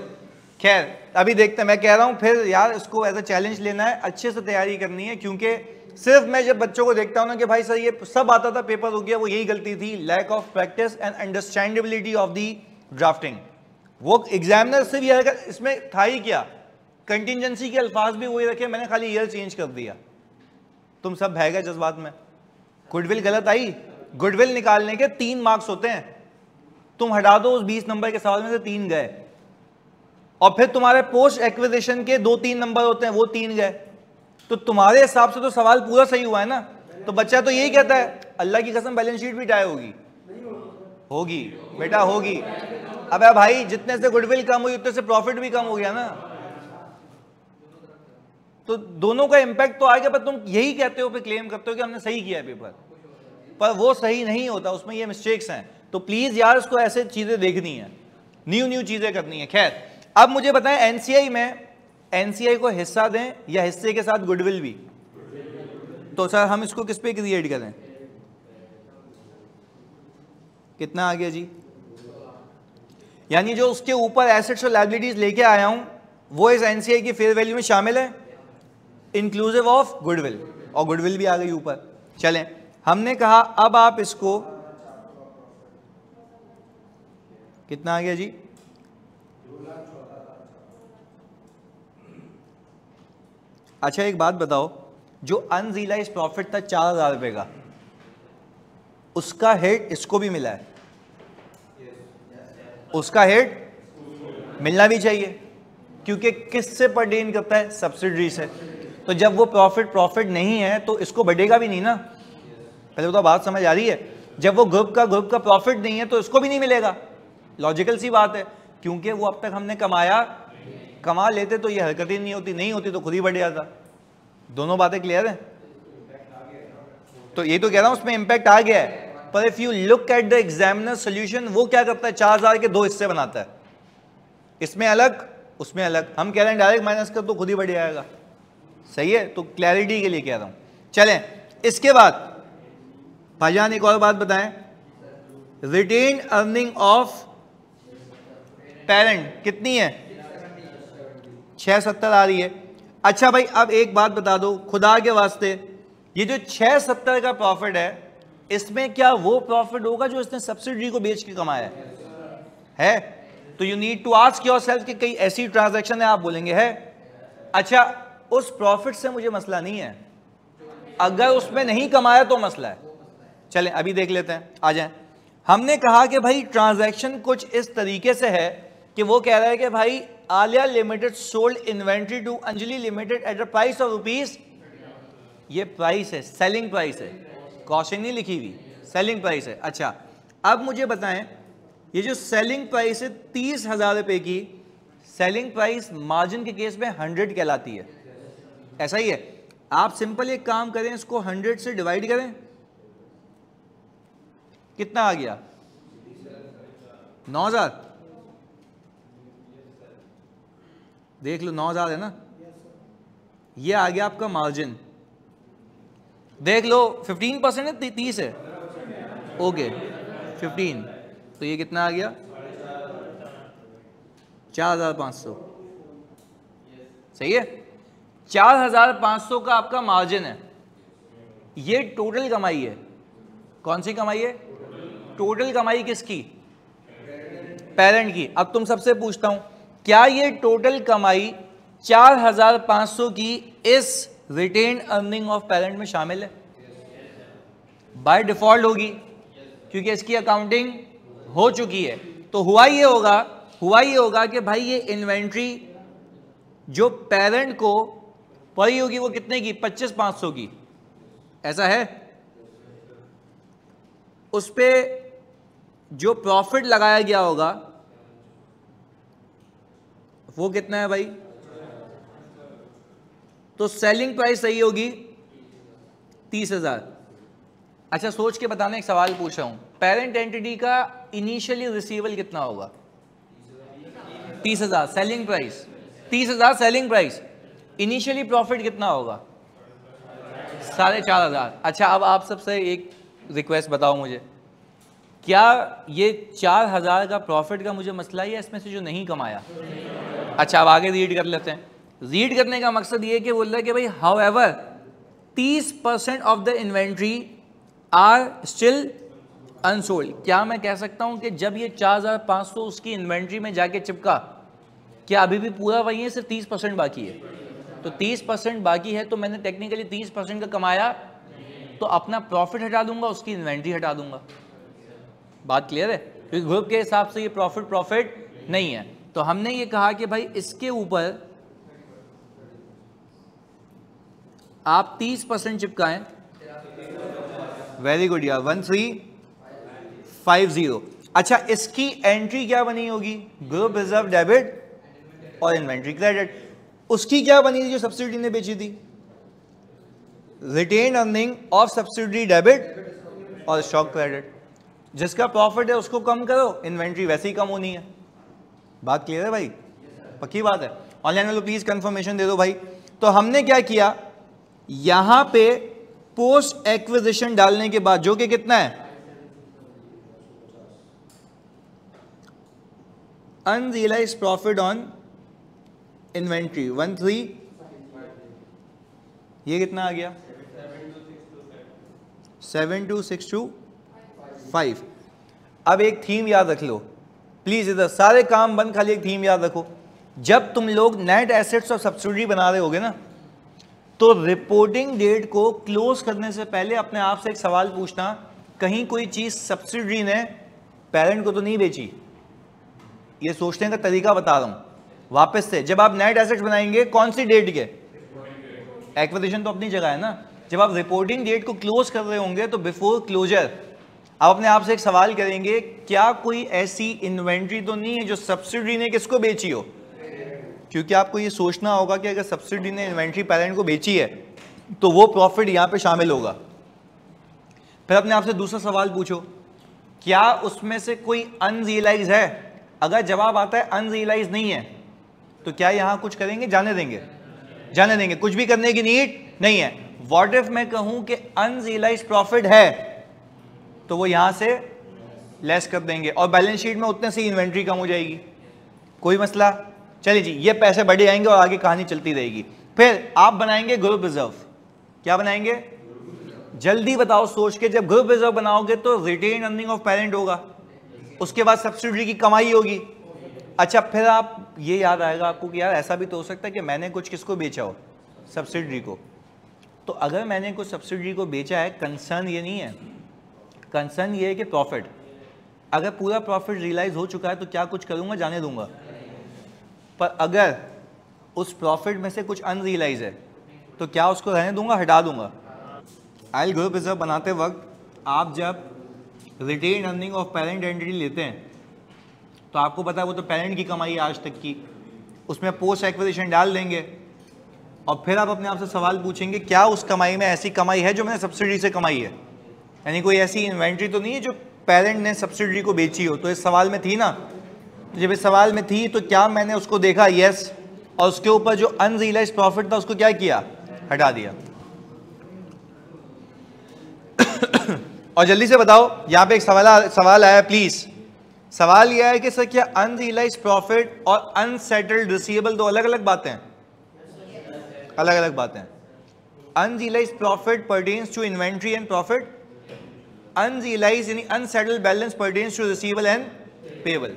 खैर अभी देखते हैं। मैं कह रहा हूँ फिर यार इसको एज अ चैलेंज लेना है, अच्छे से तैयारी करनी है, क्योंकि सिर्फ मैं जब बच्चों को देखता हूँ ना कि भाई सर ये सब आता था, पेपर हो गया, वो यही गलती थी, lack of practice and understandability of the drafting. वो एग्जामिनर से भी आएगा, इसमें था ही क्या, कंटिजेंसी के अल्फाज भी वही रखे, मैंने खाली ईयर चेंज कर दिया। तुम सब बह जज्बात में। गुडविल गलत आई, गुडविल निकालने के 3 मार्क्स होते हैं, तुम हटा दो उस 20 नंबर के सवाल में से 3 गए, और फिर तुम्हारे पोस्ट एक्विजिशन के 2-3 नंबर होते हैं, वो 3 गए, तो तुम्हारे हिसाब से तो सवाल पूरा सही हुआ है ना। तो बच्चा तो यही कहता है अल्लाह की कसम बैलेंस शीट भी टाई होगी, होगी बेटा होगी। अबे भाई जितने से गुडविल कम हुई उतने से प्रॉफिट भी कम हो गया ना, तो दोनों का इंपैक्ट तो आ गया। पर तुम यही कहते हो, फिर क्लेम करते हो कि हमने सही किया है पेपर, पर वो सही नहीं होता, उसमें ये मिस्टेक्स हैं। तो प्लीज यार उसको ऐसे चीजें देखनी है, न्यू चीजें करनी है। खैर अब मुझे बताएं एनसीआई में, एनसीआई को हिस्सा दें या हिस्से के साथ गुडविल भी? तो सर हम इसको किस पे क्रिएट करें? कितना आ गया जी? यानी जो उसके ऊपर एसेट्स और लायबिलिटीज लेके आया हूं वो इस एनसीआई की फेयर वैल्यू में शामिल है, इंक्लूसिव ऑफ गुडविल, और गुडविल भी आ गई ऊपर। चलें हमने कहा अब आप इसको, कितना आ गया जी? अच्छा एक बात बताओ, जो अनरियलाइज्ड प्रॉफिट था 4000 रुपए का, उसका हेड इसको भी मिला है, उसका हेड मिलना भी चाहिए, क्योंकि किससे पर्टेन करता है? सब्सिडरी से। तो जब वो प्रॉफिट नहीं है तो इसको बढ़ेगा भी नहीं ना। पहले तो बात समझ आ रही है, जब वो ग्रुप का प्रॉफिट नहीं है तो इसको भी नहीं मिलेगा, लॉजिकल सी बात है, क्योंकि वो अब तक हमने कमा लेते तो ये हरकत ही नहीं होती तो खुद ही बढ़ जाता। दोनों बातें क्लियर हैं? तो ये तो कह रहा हूं उसमें इंपैक्ट आ गया है, पर if you look at the examiner solution, वो क्या करता है? 4000 के 2 हिस्से बनाता है, इसमें अलग उसमें अलग। हम कह रहे हैं डायरेक्ट माइनस कर तो खुद ही बढ़ जाएगा। सही है, तो क्लैरिटी के लिए कह रहा हूं। चलें इसके बाद भाईजान एक और बात बताएं, रिटेन अर्निंग ऑफ पेरेंट कितनी है? 670 आ रही है। अच्छा भाई अब एक बात बता दो खुदा के वास्ते, ये जो 670 का प्रॉफिट है, इसमें क्या वो प्रॉफिट होगा जो इसने सब्सिडी को बेच के कमाया है? तो you need to ask yourself कि कई ऐसी ट्रांजैक्शन है, आप बोलेंगे है। अच्छा उस प्रॉफिट से मुझे मसला नहीं है, अगर उसमें नहीं कमाया तो मसला है। चलें अभी देख लेते हैं, आ जाएं। हमने कहा कि भाई ट्रांजैक्शन कुछ इस तरीके से है कि वो कह रहा है कि भाई Aliya limited sold inventory to Anjali limited at the price of rupees, ये प्राइस है, सेलिंग प्राइस है, कॉस्टिंग नहीं लिखी हुई, सेलिंग प्राइस है। अच्छा अब मुझे बताएं ये जो सेलिंग प्राइस है 30,000 रुपए की, सेलिंग प्राइस मार्जिन के केस में 100 कहलाती है, ऐसा ही है। आप सिंपल एक काम करें, इसको 100 से डिवाइड करें, कितना आ गया 9,000, देख लो 9,000 है ना, ये आ गया आपका मार्जिन। देख लो 15% है, 30 है, ओके 15, तो ये कितना आ गया 4,500, सही है। 4,500 का आपका मार्जिन है, ये टोटल कमाई है। कौन सी कमाई है? टोटल कमाई किसकी? पेरेंट की। अब तुम सबसे पूछता हूं, क्या ये टोटल कमाई 4,500 की इस रिटेन अर्निंग ऑफ पेरेंट में शामिल है? बाय डिफॉल्ट होगी, क्योंकि इसकी अकाउंटिंग हो चुकी है। तो हुआ ये होगा कि भाई ये इन्वेंट्री जो पेरेंट को पड़ी होगी वो कितने की? 25,500 की, ऐसा है। उस पे जो प्रॉफिट लगाया गया होगा वो कितना है भाई? तो सेलिंग प्राइस सही होगी 30,000। अच्छा सोच के बताना, एक सवाल पूछ रहा हूं, पेरेंट एंटिटी का इनिशियली रिसीवेबल कितना होगा? 30,000 selling price, 30,000 selling price, initially profit कितना होगा? 4,500। अच्छा अब आप सबसे एक रिक्वेस्ट बताओ मुझे, क्या ये 4,000 का प्रॉफिट का मुझे मसला है या इसमें से जो नहीं कमाया? अच्छा अब आगे रीड कर लेते हैं। रीड करने का मकसद ये कि बोल रहा है कि भाई however 30% of the inventory are still unsold. क्या मैं कह सकता हूं कि जब ये 4,500 उसकी इन्वेंट्री में जाके चिपका, क्या अभी भी पूरा वही है, सिर्फ 30% बाकी है? तो 30% बाकी है, तो मैंने टेक्निकली 30% का कमाया, तो अपना प्रॉफिट हटा दूंगा, उसकी इन्वेंट्री हटा दूंगा। बात क्लियर है? क्योंकि ग्रुप के हिसाब से ये प्रॉफिट नहीं है। तो हमने ये कहा कि भाई इसके ऊपर आप 30% चिपकाएं। वेरी गुड यार, 1350। अच्छा इसकी एंट्री क्या बनी होगी? ग्रुप रिजर्व डेबिट और इन्वेंट्री क्रेडिट। उसकी क्या बनी थी जो सब्सिडी ने बेची थी? Retain earning of subsidy debit और स्टॉक क्रेडिट। जिसका प्रॉफिट है उसको कम करो, इन्वेंट्री वैसे ही कम होनी है। बात क्लियर है भाई? पक्की बात है? ऑनलाइन वालों प्लीज कंफर्मेशन दे दो भाई। तो हमने क्या किया, यहां पे पोस्ट एक्विजिशन डालने के बाद, जो कि कितना है? अनरियलाइज्ड प्रॉफिट ऑन इन्वेंट्री 13, ये कितना आ गया? 72,625। अब एक थीम याद रख लो प्लीज, इधर सारे काम बंद, खाली एक थीम याद रखो। जब तुम लोग नेट एसेट्स और सब्सिडी बना रहे होगे ना, तो रिपोर्टिंग डेट को क्लोज करने से पहले अपने आप से एक सवाल पूछना, कहीं कोई चीज सब्सिडी ने पेरेंट को तो नहीं बेची? ये सोचने का तरीका बता रहा हूं वापस से। जब आप नेट एसेट्स बनाएंगे कौन सी डेट के? एक्विजिशन तो अपनी जगह है ना। जब आप रिपोर्टिंग डेट को क्लोज कर रहे होंगे तो बिफोर क्लोजर आप अपने आप से एक सवाल करेंगे, क्या कोई ऐसी इन्वेंट्री तो नहीं है जो सब्सिडी ने किसको बेची हो? क्योंकि आपको ये सोचना होगा कि अगर सब्सिडी ने इन्वेंट्री पेरेंट को बेची है तो वो प्रॉफिट यहां पे शामिल होगा। फिर अपने आप से दूसरा सवाल पूछो, क्या उसमें से कोई अनरियलाइज है? अगर जवाब आता है अनरियलाइज नहीं है, तो क्या यहां कुछ करेंगे? जाने देंगे? जाने देंगे, कुछ भी करने की नीड नहीं है। व्हाट इफ मैं कहूं कि अनरियलाइज प्रॉफिट है, तो वो यहां से लेस कर देंगे और बैलेंस शीट में उतने से इन्वेंट्री कम हो जाएगी। कोई मसला? चलिए जी, ये पैसे बढ़े जाएंगे और आगे कहानी चलती रहेगी। फिर आप बनाएंगे ग्रुप रिजर्व। क्या बनाएंगे? जल्दी बताओ सोच के। जब ग्रुप रिजर्व बनाओगे तो रिटेन अर्निंग ऑफ पेरेंट होगा, उसके बाद सब्सिडी की कमाई होगी। अच्छा फिर आप ये याद आएगा आपको कि यार ऐसा भी तो हो सकता है कि मैंने कुछ किसको बेचा हो? सब्सिडी को। तो अगर मैंने कुछ सब्सिडी को बेचा है, कंसर्न ये नहीं है, कंसर्न ये है कि प्रॉफिट, अगर पूरा प्रॉफिट रियलाइज हो चुका है तो क्या कुछ करूंगा? जाने दूंगा? पर अगर उस प्रॉफिट में से कुछ अनरियलाइज है तो क्या उसको रहने दूंगा, हटा दूंगा? आयल ग्रुप रिजर्व बनाते वक्त आप जब retain earning of parent entity लेते हैं तो आपको पता है वो तो पेरेंट की कमाई है आज तक की, उसमें पोस्ट एक्विजिशन डाल देंगे और फिर आप अपने आप से सवाल पूछेंगे क्या उस कमाई में ऐसी कमाई है जो मैंने सब्सिडी से कमाई है, यानी कोई ऐसी इन्वेंट्री तो नहीं है जो पेरेंट ने सब्सिडी को बेची हो। तो इस सवाल में थी ना, जब इस सवाल में थी तो क्या मैंने उसको देखा? यस। और उसके ऊपर जो अनरियलाइज प्रॉफिट था उसको क्या किया? हटा दिया। और जल्दी से बताओ, यहाँ पे एक सवाल आया प्लीज। सवाल यह है कि सर क्या अनरियलाइज प्रॉफिट और अनसेटल्ड रिसीवेबल दो अलग अलग बातें हैं? अलग अलग बातें हैं। Unrealised profit pertains to inventory and profit, unrealised यानी unsettled balance pertains to receivable and payable.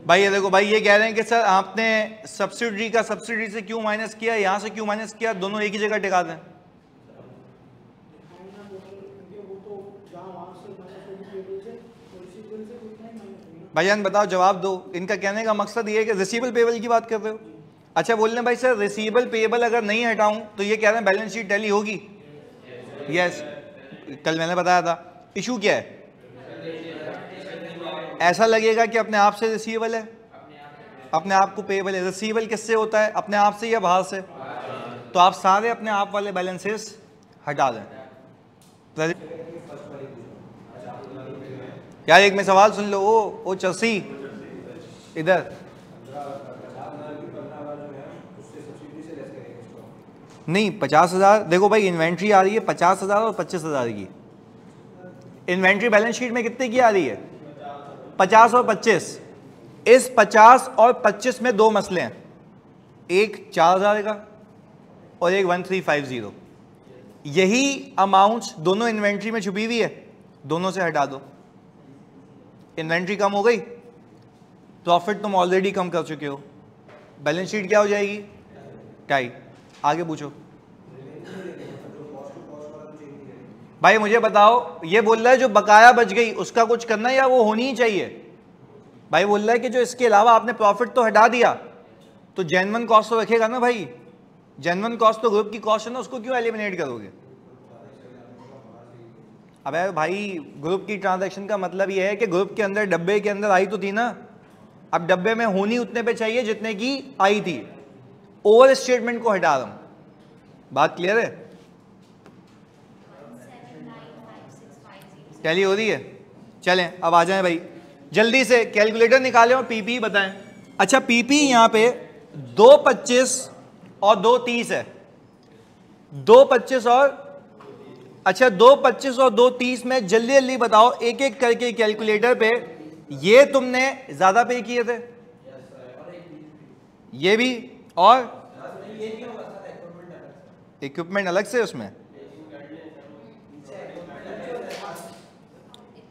भाई ये देखो भाई, ये कह रहे हैं कि सर आपने सब्सिडी का सब्सिडी से क्यों माइनस किया, यहां से क्यों माइनस किया, दोनों एक ही जगह टिका दें। भाईजान बताओ, जवाब दो। इनका कहने का मकसद ये है कि रिसीवेबल पेएबल की बात कर रहे हो। अच्छा बोल रहे हैं भाई सर रिसीवेबल पेएबल अगर नहीं हटाऊं तो ये कह रहे हैं बैलेंस शीट टैली होगी। यस, कल मैंने बताया था। इशू क्या है? ऐसा लगेगा कि अपने आप से रिसीवेबल है, अपने आप को पेएबल है। रिसीवेबल किससे होता है, अपने आप से या बाहर से? तो आप सारे अपने आप वाले बैलेंसेस हटा दें। यार एक में सवाल सुन लो। ओ चसी इधर, नहीं 50,000। देखो भाई इन्वेंट्री आ रही है 50,000 और 25,000 की। इन्वेंट्री बैलेंस शीट में कितने की आ रही है? 50 और 25। इस 50 और 25 में दो मसले हैं, एक 4,000 का और एक 1350। यही अमाउंट्स दोनों इन्वेंट्री में छुपी हुई है, दोनों से हटा दो। इन्वेंट्री कम हो गई, प्रॉफिट तुम ऑलरेडी कम कर चुके हो, बैलेंस शीट क्या हो जाएगी? टाइट। आगे पूछो भाई। मुझे बताओ, ये बोल रहा है जो बकाया बच गई उसका कुछ करना है या वो होनी ही चाहिए? भाई बोल रहा है कि जो इसके अलावा आपने प्रॉफिट तो हटा दिया तो जेन्युइन कॉस्ट तो रखेगा ना भाई। जेन्युइन कॉस्ट तो ग्रुप की कॉस्ट है ना, उसको क्यों एलिमिनेट करोगे? अबे भाई ग्रुप की ट्रांजैक्शन का मतलब ये है कि ग्रुप के अंदर डब्बे के अंदर आई तो थी ना, अब डब्बे में होनी उतने पे चाहिए जितने की आई थी। ओवर स्टेटमेंट को हटा रहा हूं। बात क्लियर है? टैली हो रही है? चलें अब आ जाएं भाई, जल्दी से कैलकुलेटर निकालें और पीपी बताएं। अच्छा पीपी यहां पे 225 और 230 है। 225 और अच्छा 225 और 230 में जल्दी जल्दी बताओ एक एक करके कैलकुलेटर पे। ये तुमने ज्यादा पे किए थे, ये भी, और इक्विपमेंट अलग से उसमें।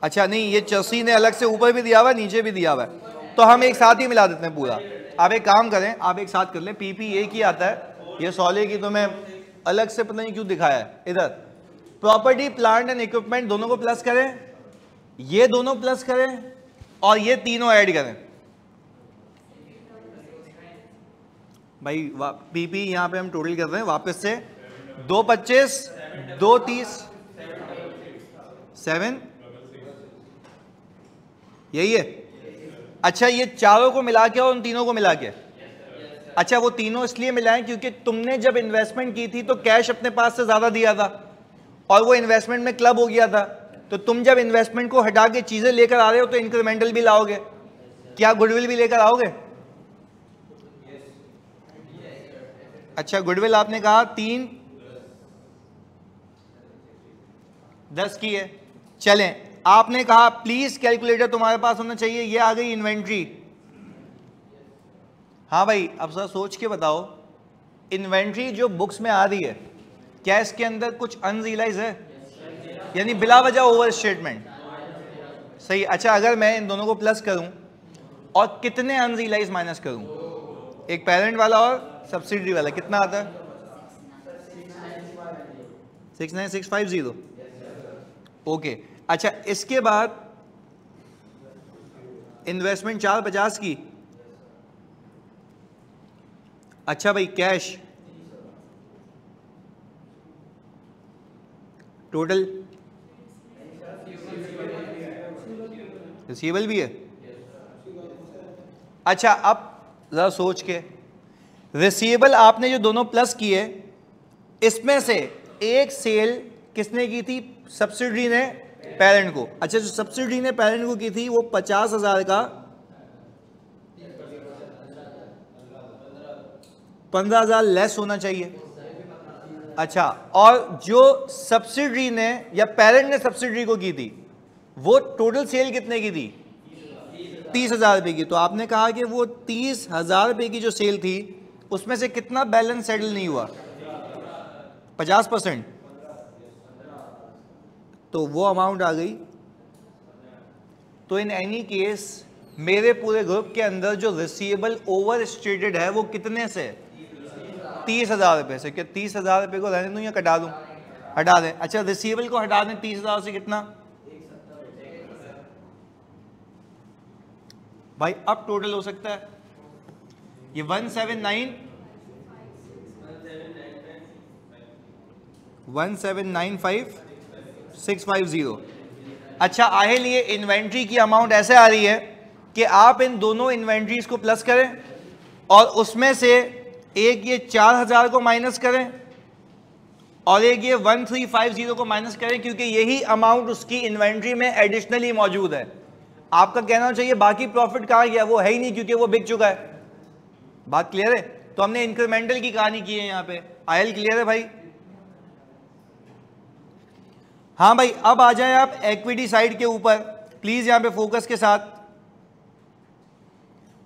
अच्छा नहीं, ये चसी ने अलग से ऊपर भी दिया हुआ है नीचे भी दिया हुआ है, तो हम एक साथ ही मिला देते हैं पूरा। आप एक काम करें, आप एक साथ कर लें। पीपी एक ही आता है, ये 16 की तो मैं अलग से पता नहीं क्यों दिखाया है। इधर प्रॉपर्टी प्लांट एंड इक्विपमेंट दोनों को प्लस करें, ये दोनों प्लस करें और ये तीनों ऐड करें। भाई पीपी यहां पे हम टोटल कर रहे हैं वापस से। 225 230 7, यही है। अच्छा ये चारों को मिला के और उन तीनों को मिला के, अच्छा वो तीनों इसलिए मिलाएं क्योंकि तुमने जब इन्वेस्टमेंट की थी तो कैश अपने पास से ज्यादा दिया था और वो इन्वेस्टमेंट में क्लब हो गया था। तो तुम जब इन्वेस्टमेंट को हटा के चीजें लेकर आ रहे हो तो इंक्रीमेंटल भी लाओगे, क्या गुडविल भी लेकर आओगे? अच्छा गुडविल आपने कहा 3 10 की है। चलें, आपने कहा प्लीज कैलकुलेटर तुम्हारे पास होना चाहिए। ये आ गई इन्वेंट्री। हाँ भाई अब सर सोच के बताओ, इन्वेंट्री जो बुक्स में आ रही है क्या इसके अंदर कुछ अनरियलाइज है, यानी बिला वजह ओवर स्टेटमेंट? सही। अच्छा अगर मैं इन दोनों को प्लस करूं और कितने अनरियलाइज माइनस करूं, एक पेरेंट वाला और सब्सिडी वाला, कितना आता है? 69650। ओके, अच्छा इसके बाद इन्वेस्टमेंट 450 की। अच्छा भाई कैश टोटल रिसीवेबल भी है। अच्छा अब जरा सोच के, रिसीवेबल आपने जो दोनों प्लस किए, इसमें से एक सेल किसने की थी? सब्सिडरी ने पेरेंट को। अच्छा जो सब्सिडरी ने पेरेंट को की थी वो 50,000 का 15,000 लेस होना चाहिए। अच्छा, और जो सब्सिडरी ने या पेरेंट ने सब्सिडरी को की थी वो टोटल सेल कितने की थी? 30,000 रुपए की। तो आपने कहा कि वो 30,000 रुपए की जो सेल थी उसमें से कितना बैलेंस सेटल नहीं हुआ? 50%। तो वो अमाउंट आ गई। तो इन एनी केस मेरे पूरे ग्रुप के अंदर जो रिसीवेबल ओवर स्टेटेड है वो कितने से? 30,000 रुपए से। क्या 30,000 रुपए को रहने दूं या कटा दूं? हटा दें। अच्छा रिसीवेबल को हटा दें 30,000 से, कितना भाई? अब टोटल हो सकता है ये 179,5,650। अच्छा आहे लिए इन्वेंट्री की अमाउंट ऐसे आ रही है कि आप इन दोनों इन्वेंट्रीज को प्लस करें और उसमें से एक ये 4,000 को माइनस करें और एक ये 1,350 को माइनस करें, क्योंकि यही अमाउंट उसकी इन्वेंट्री में एडिशनली मौजूद है। आपका कहना चाहिए बाकी प्रॉफिट कहाँ गया? वो है ही नहीं क्योंकि वो बिक चुका है। बात क्लियर है? तो हमने इंक्रीमेंटल की कहानी की है यहां पे। आयल क्लियर है भाई? हाँ भाई, अब आ जाए आप इक्विटी साइड के ऊपर प्लीज, यहां पे फोकस के साथ।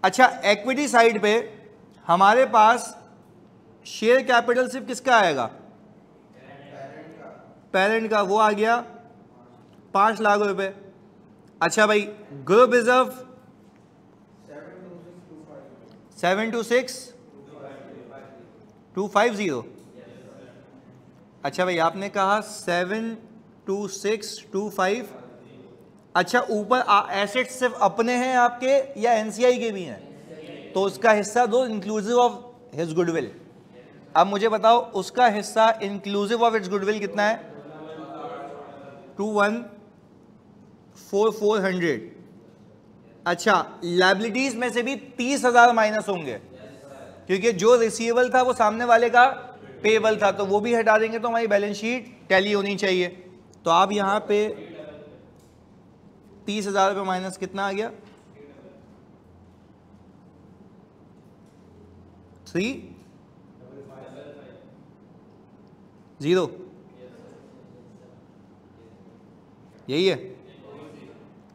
अच्छा इक्विटी साइड पे हमारे पास शेयर कैपिटल सिर्फ किसका आएगा? पेरेंट का। वो आ गया 5 लाख रुपए। अच्छा भाई ग्रुप रिजर्व 726,250। अच्छा भाई आपने कहा 726,25। अच्छा ऊपर एसेट सिर्फ अपने हैं आपके या एनसीआई के भी हैं? तो उसका हिस्सा दो इंक्लूसिव ऑफ हिज गुडविल। अब मुझे बताओ उसका हिस्सा इंक्लूसिव ऑफ इट्स गुडविल कितना है? 214,400। अच्छा लायबिलिटीज में से भी 30,000 माइनस होंगे क्योंकि जो रिसीवेबल था वो सामने वाले का पेबल था, तो वो भी हटा देंगे तो हमारी बैलेंस शीट टैली होनी चाहिए। तो आप यहां पे 30,000 रुपये माइनस कितना आ गया? 3,0 यही है?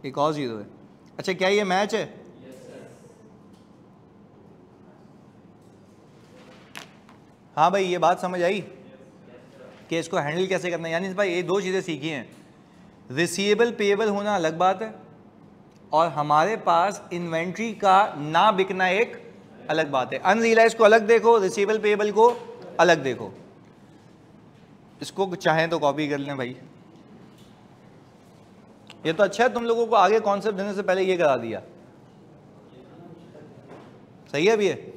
एक और 0 है। अच्छा क्या ये मैच है? हाँ भाई ये बात समझ आई कि इसको हैंडल कैसे करना है। यानी भाई ये दो चीज़ें सीखी हैं, रिसीवेबल पेएबल होना अलग बात है और हमारे पास इन्वेंट्री का ना बिकना एक अलग बात है। अनरियलाइज को अलग देखो, रिसीवेबल पेएबल को अलग देखो। इसको चाहें तो कॉपी कर लें भाई। ये तो अच्छा है तुम लोगों को आगे कॉन्सेप्ट देने से पहले ये करा दिया। सही है अभी ये?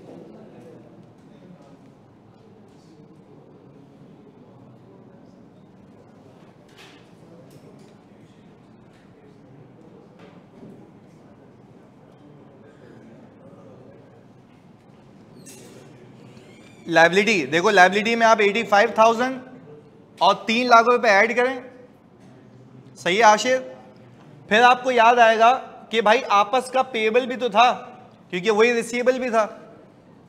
लायबिलिटी देखो, लायबिलिटी में आप 85,000 और 3 लाख रुपए ऐड करें। सही है आशिर? फिर आपको याद आएगा कि भाई आपस का पेएबल भी तो था क्योंकि वही रिसीवेबल भी था,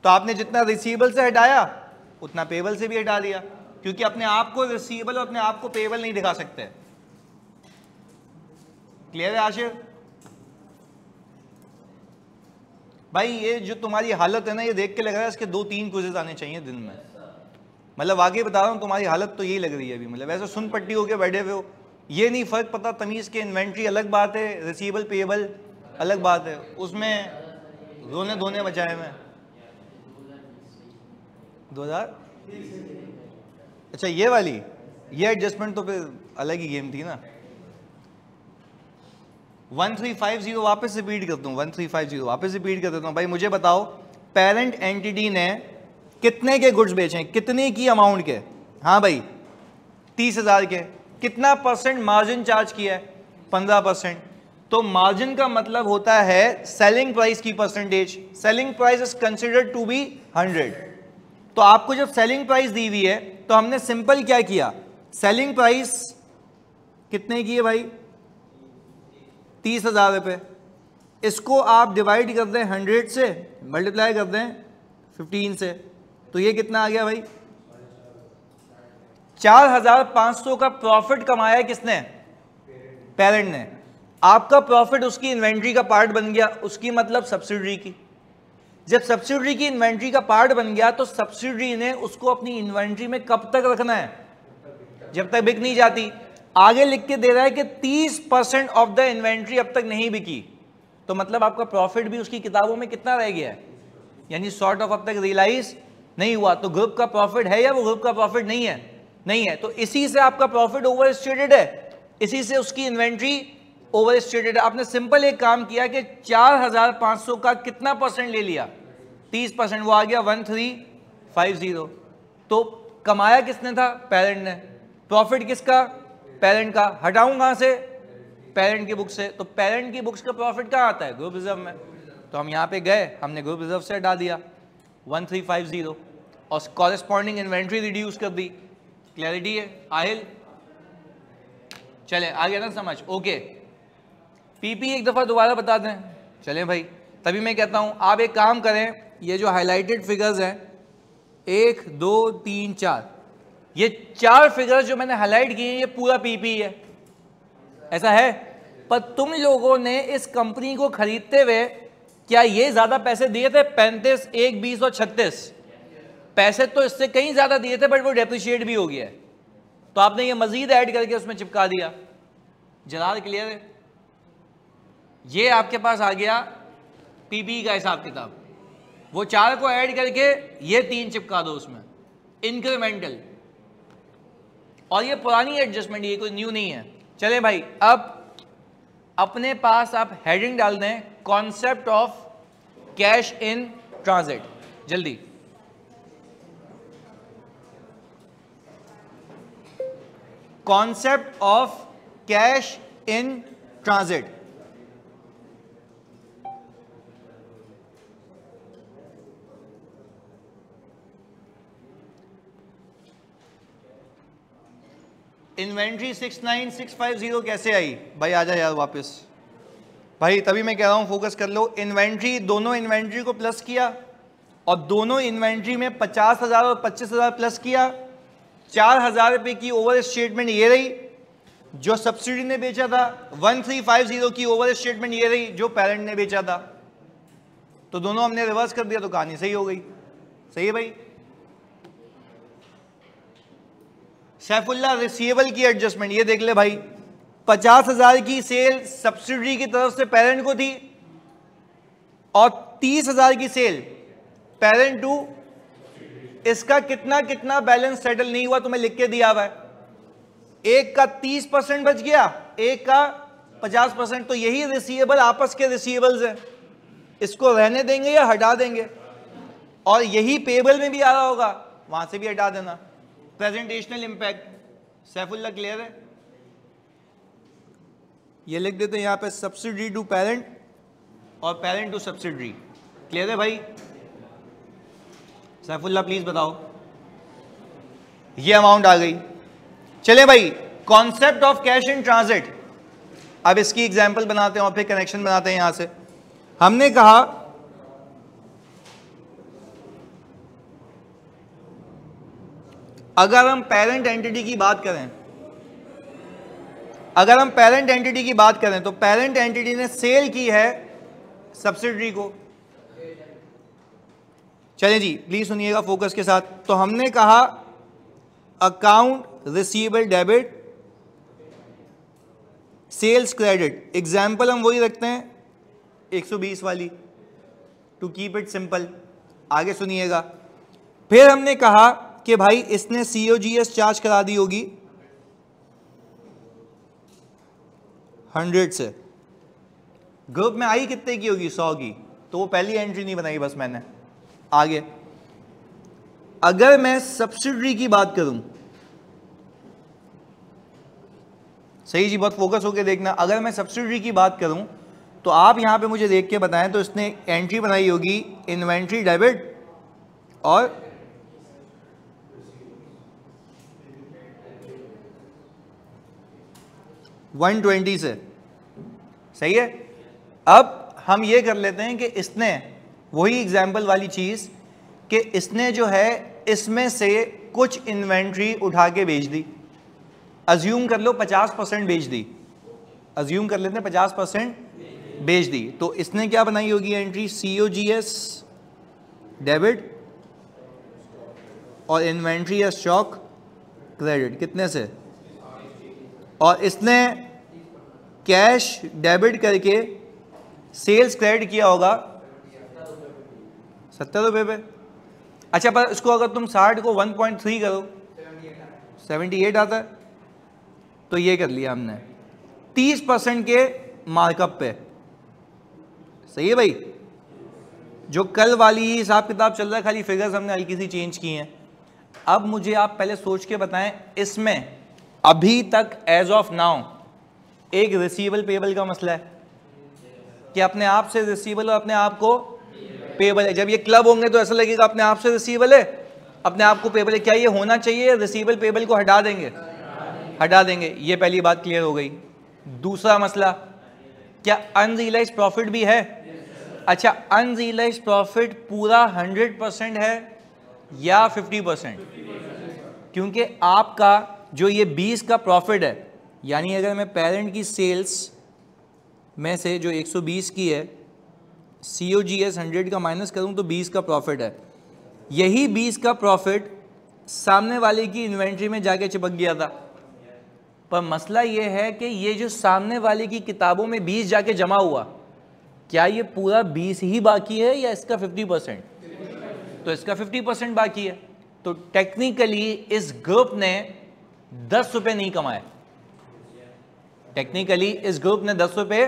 तो आपने जितना रिसीवेबल से हटाया उतना पेएबल से भी हटा दिया, क्योंकि अपने आप को रिसीवेबल और अपने आप को पेएबल नहीं दिखा सकते। क्लियर है आशिर? भाई ये जो तुम्हारी हालत है ना, ये देख के लग रहा है इसके 2-3 क्विज़ेस आने चाहिए दिन में। मतलब वाकई बता रहा हूँ तुम्हारी हालत तो यही लग रही है अभी। मतलब ऐसे सुन पट्टी होके बैठे हुए हो, ये नहीं फर्क पता तमीज़ के। इन्वेंट्री अलग बात है, रिसीवेबल पेएबल अलग बात है, उसमें रोने धोने बचाए में 2000। अच्छा ये वाली ये एडजस्टमेंट तो फिर अलग ही गेम थी ना। 1350 वापस रिपीट करता हूँ, 1350 वापस रिपीट कर देता हूँ। भाई मुझे बताओ पेरेंट एंटिटी ने कितने के गुड्स बेचे, कितने की अमाउंट के? हाँ भाई 30,000 के। कितना परसेंट मार्जिन चार्ज किया है? 15%। तो मार्जिन का मतलब होता है सेलिंग प्राइस की percentage. Selling price is considered to be 100। तो आपको जब सेलिंग प्राइस दी हुई है तो हमने सिंपल क्या किया, सेलिंग प्राइस कितने की है भाई? 30,000 रुपये। इसको आप डिवाइड कर दें 100 से, मल्टीप्लाई कर दें 15 से, तो ये कितना आ गया भाई? 4,500 का प्रॉफिट कमाया किसने? पेरेंट ने। आपका प्रॉफिट उसकी इन्वेंट्री का पार्ट बन गया, उसकी मतलब सब्सिडरी की। जब सब्सिडरी की इन्वेंट्री का पार्ट बन गया तो सब्सिडरी ने उसको अपनी इन्वेंट्री में कब तक रखना है? जब तक बिक नहीं जाती। आगे लिख के दे रहा है कि 30% ऑफ द इन्वेंट्री अब तक नहीं बिकी, तो मतलब आपका प्रॉफिट भी उसकी किताबों में कितना रह गया है, यानी सॉर्ट ऑफ अब तक रियलाइज नहीं हुआ। तो ग्रुप का प्रॉफिट है या वो ग्रुप का प्रॉफिट नहीं है? नहीं है। तो इसी से आपका प्रॉफिट ओवर स्टेटेड है, इसी से उसकी इन्वेंट्री ओवर स्टेटेड है। आपने सिंपल एक काम किया कि 4,500 का कितना परसेंट ले लिया? 30%, वो आ गया 1350। तो कमाया किसने था? पेरेंट ने। प्रॉफिट किसका? पेरेंट का। हटाऊं कहां से? पेरेंट की बुक से। तो पेरेंट की बुक्स का प्रॉफिट कहां आता है? ग्रुप रिजर्व में। तो हम यहां पे गए, हमने ग्रुप रिजर्व से हटा दिया 1350 और कॉरेस्पॉन्डिंग इन्वेंट्री रिड्यूस कर दी। क्लैरिटी है आहिल? चले आ गया ना समझ? ओके। पीपी एक दफा दोबारा बता दें। चले भाई, तभी मैं कहता हूं आप एक काम करें, ये जो हाईलाइटेड फिगर्स हैं 1 2 3 4, ये 4 फिगर्स जो मैंने हाईलाइट किए हैं ये पूरा पीपी है, ऐसा है? पर तुम लोगों ने इस कंपनी को खरीदते हुए क्या ये ज्यादा पैसे दिए थे? 35, 1, 20 और 36 पैसे तो इससे कहीं ज्यादा दिए थे, बट वो डेप्रिशिएट भी हो गया है, तो आपने ये मजीद ऐड करके उसमें चिपका दिया। जलाल क्लियर है? ये आपके पास आ गया पीपी का हिसाब किताब। वो 4 को ऐड करके ये 3 चिपका दो उसमें, इंक्रीमेंटल। और ये पुरानी एडजस्टमेंट, ये कोई न्यू नहीं है। चले भाई, अब अपने पास आप हेडिंग डाल दें, concept of cash in transit. जल्दी concept of cash in transit. Inventory 69650 कैसे आई भाई? आ जा यार वापस भाई, तभी मैं कह रहा हूं फोकस कर लो। इन्वेंट्री, दोनों इन्वेंट्री को प्लस किया और दोनों इन्वेंट्री में 50,000 और 25,000 प्लस किया। 4,000 रुपये की ओवर स्टेटमेंट ये रही जो सब्सिडी ने बेचा था, 1350 की ओवर स्टेटमेंट ये रही जो पेरेंट ने बेचा था। तो दोनों हमने रिवर्स कर दिया तो कहानी सही हो गई। सही है भाई? सैफुल्ला रिसीवेबल की एडजस्टमेंट ये देख ले भाई, 50,000 की सेल सब्सिडी की तरफ से पेरेंट को थी और 30,000 की सेल पेरेंट टू। इसका कितना कितना बैलेंस सेटल नहीं हुआ तुम्हें लिख के दिया हुआ है। एक का 30% बच गया, एक का 50%। तो यही रिसीवेबल आपस के रिसीवेबल्स हैं, इसको रहने देंगे या हटा देंगे? और यही पेबल में भी आ रहा होगा, वहां से भी हटा देना। प्रेजेंटेशनल इंपैक्ट सैफुल्ला क्लियर है? ये लिख देते हैं यहां पे सब्सिडी टू पेरेंट और पेरेंट टू सब्सिडी। क्लियर है भाई? सैफुल्ला प्लीज बताओ। ये अमाउंट आ गई। चले भाई, concept of cash in transit. अब इसकी एग्जांपल बनाते हैं और फिर कनेक्शन बनाते हैं। यहां से हमने कहा अगर हम पेरेंट एंटिटी की बात करें, तो पेरेंट एंटिटी ने सेल की है सब्सिडरी को। चलें जी, प्लीज सुनिएगा फोकस के साथ। तो हमने कहा account receivable debit, sales credit. Example हम वही रखते हैं 120 वाली, टू कीप इट सिंपल। आगे सुनिएगा। फिर हमने कहा कि भाई इसने COGS चार्ज करा दी होगी 100 से, ग्रुप में आई कितने की होगी, 100 की, तो वो पहली एंट्री नहीं बनाई बस मैंने। आगे अगर मैं सब्सिडरी की बात करूं, सही जी, बहुत फोकस होकर देखना, अगर मैं सब्सिडरी की बात करूं तो आप यहां पे मुझे देख के बताएं, तो इसने एंट्री बनाई होगी इन्वेंट्री डेबिट और $120 से, सही है। अब हम ये कर लेते हैं कि इसने वही एग्जाम्पल वाली चीज कि इसने जो है इसमें से कुछ इन्वेंट्री उठा के बेच दी, अज्यूम कर लो 50% बेच दी, अज्यूम कर लेते हैं 50% बेच दी, तो इसने क्या बनाई होगी एंट्री, COGS डेबिट और इन्वेंट्री या स्टॉक क्रेडिट, कितने से, और इसने कैश डेबिट करके सेल्स क्रेडिट किया होगा 70 रुपये पे। अच्छा, पर इसको अगर तुम 60 को 1.3 करो 78 आता है, तो ये कर लिया हमने 30% के मार्कअप पे, सही है भाई। जो कल वाली हिसाब किताब चल रहा है, खाली फिगर्स हमने हल्की सी चेंज की हैं। अब मुझे आप पहले सोच के बताएं, इसमें अभी तक एज ऑफ नाउ एक रिसीवेबल पेबल का मसला है कि अपने आप से रिसीवेबल और अपने आप को पेबल है। जब ये क्लब होंगे तो ऐसा लगेगा अपने आप से रिसीवेबल है, अपने आप को पेबल है। क्या ये होना चाहिए, रिसीवेबल पेबल को हटा देंगे, हटा देंगे, ये पहली बात क्लियर हो गई। दूसरा मसला, क्या अनरियलाइज प्रॉफिट भी है? अच्छा, अनरियलाइज प्रॉफिट पूरा 100% है या 50%? क्योंकि आपका जो ये 20 का प्रॉफिट है, यानी अगर मैं पेरेंट की सेल्स में से जो 120 की है COGS 100 का माइनस करूं तो 20 का प्रॉफिट है। यही 20 का प्रॉफिट सामने वाले की इन्वेंट्री में जाके चिपक गया था, पर मसला ये है कि ये जो सामने वाले की किताबों में 20 जाके जमा हुआ, क्या ये पूरा 20 ही बाकी है या इसका 50%? तो इसका 50% बाकी है। तो टेक्निकली इस ग्रुप ने 10 रुपए नहीं कमाए, टेक्निकली इस ग्रुप ने 10 रुपए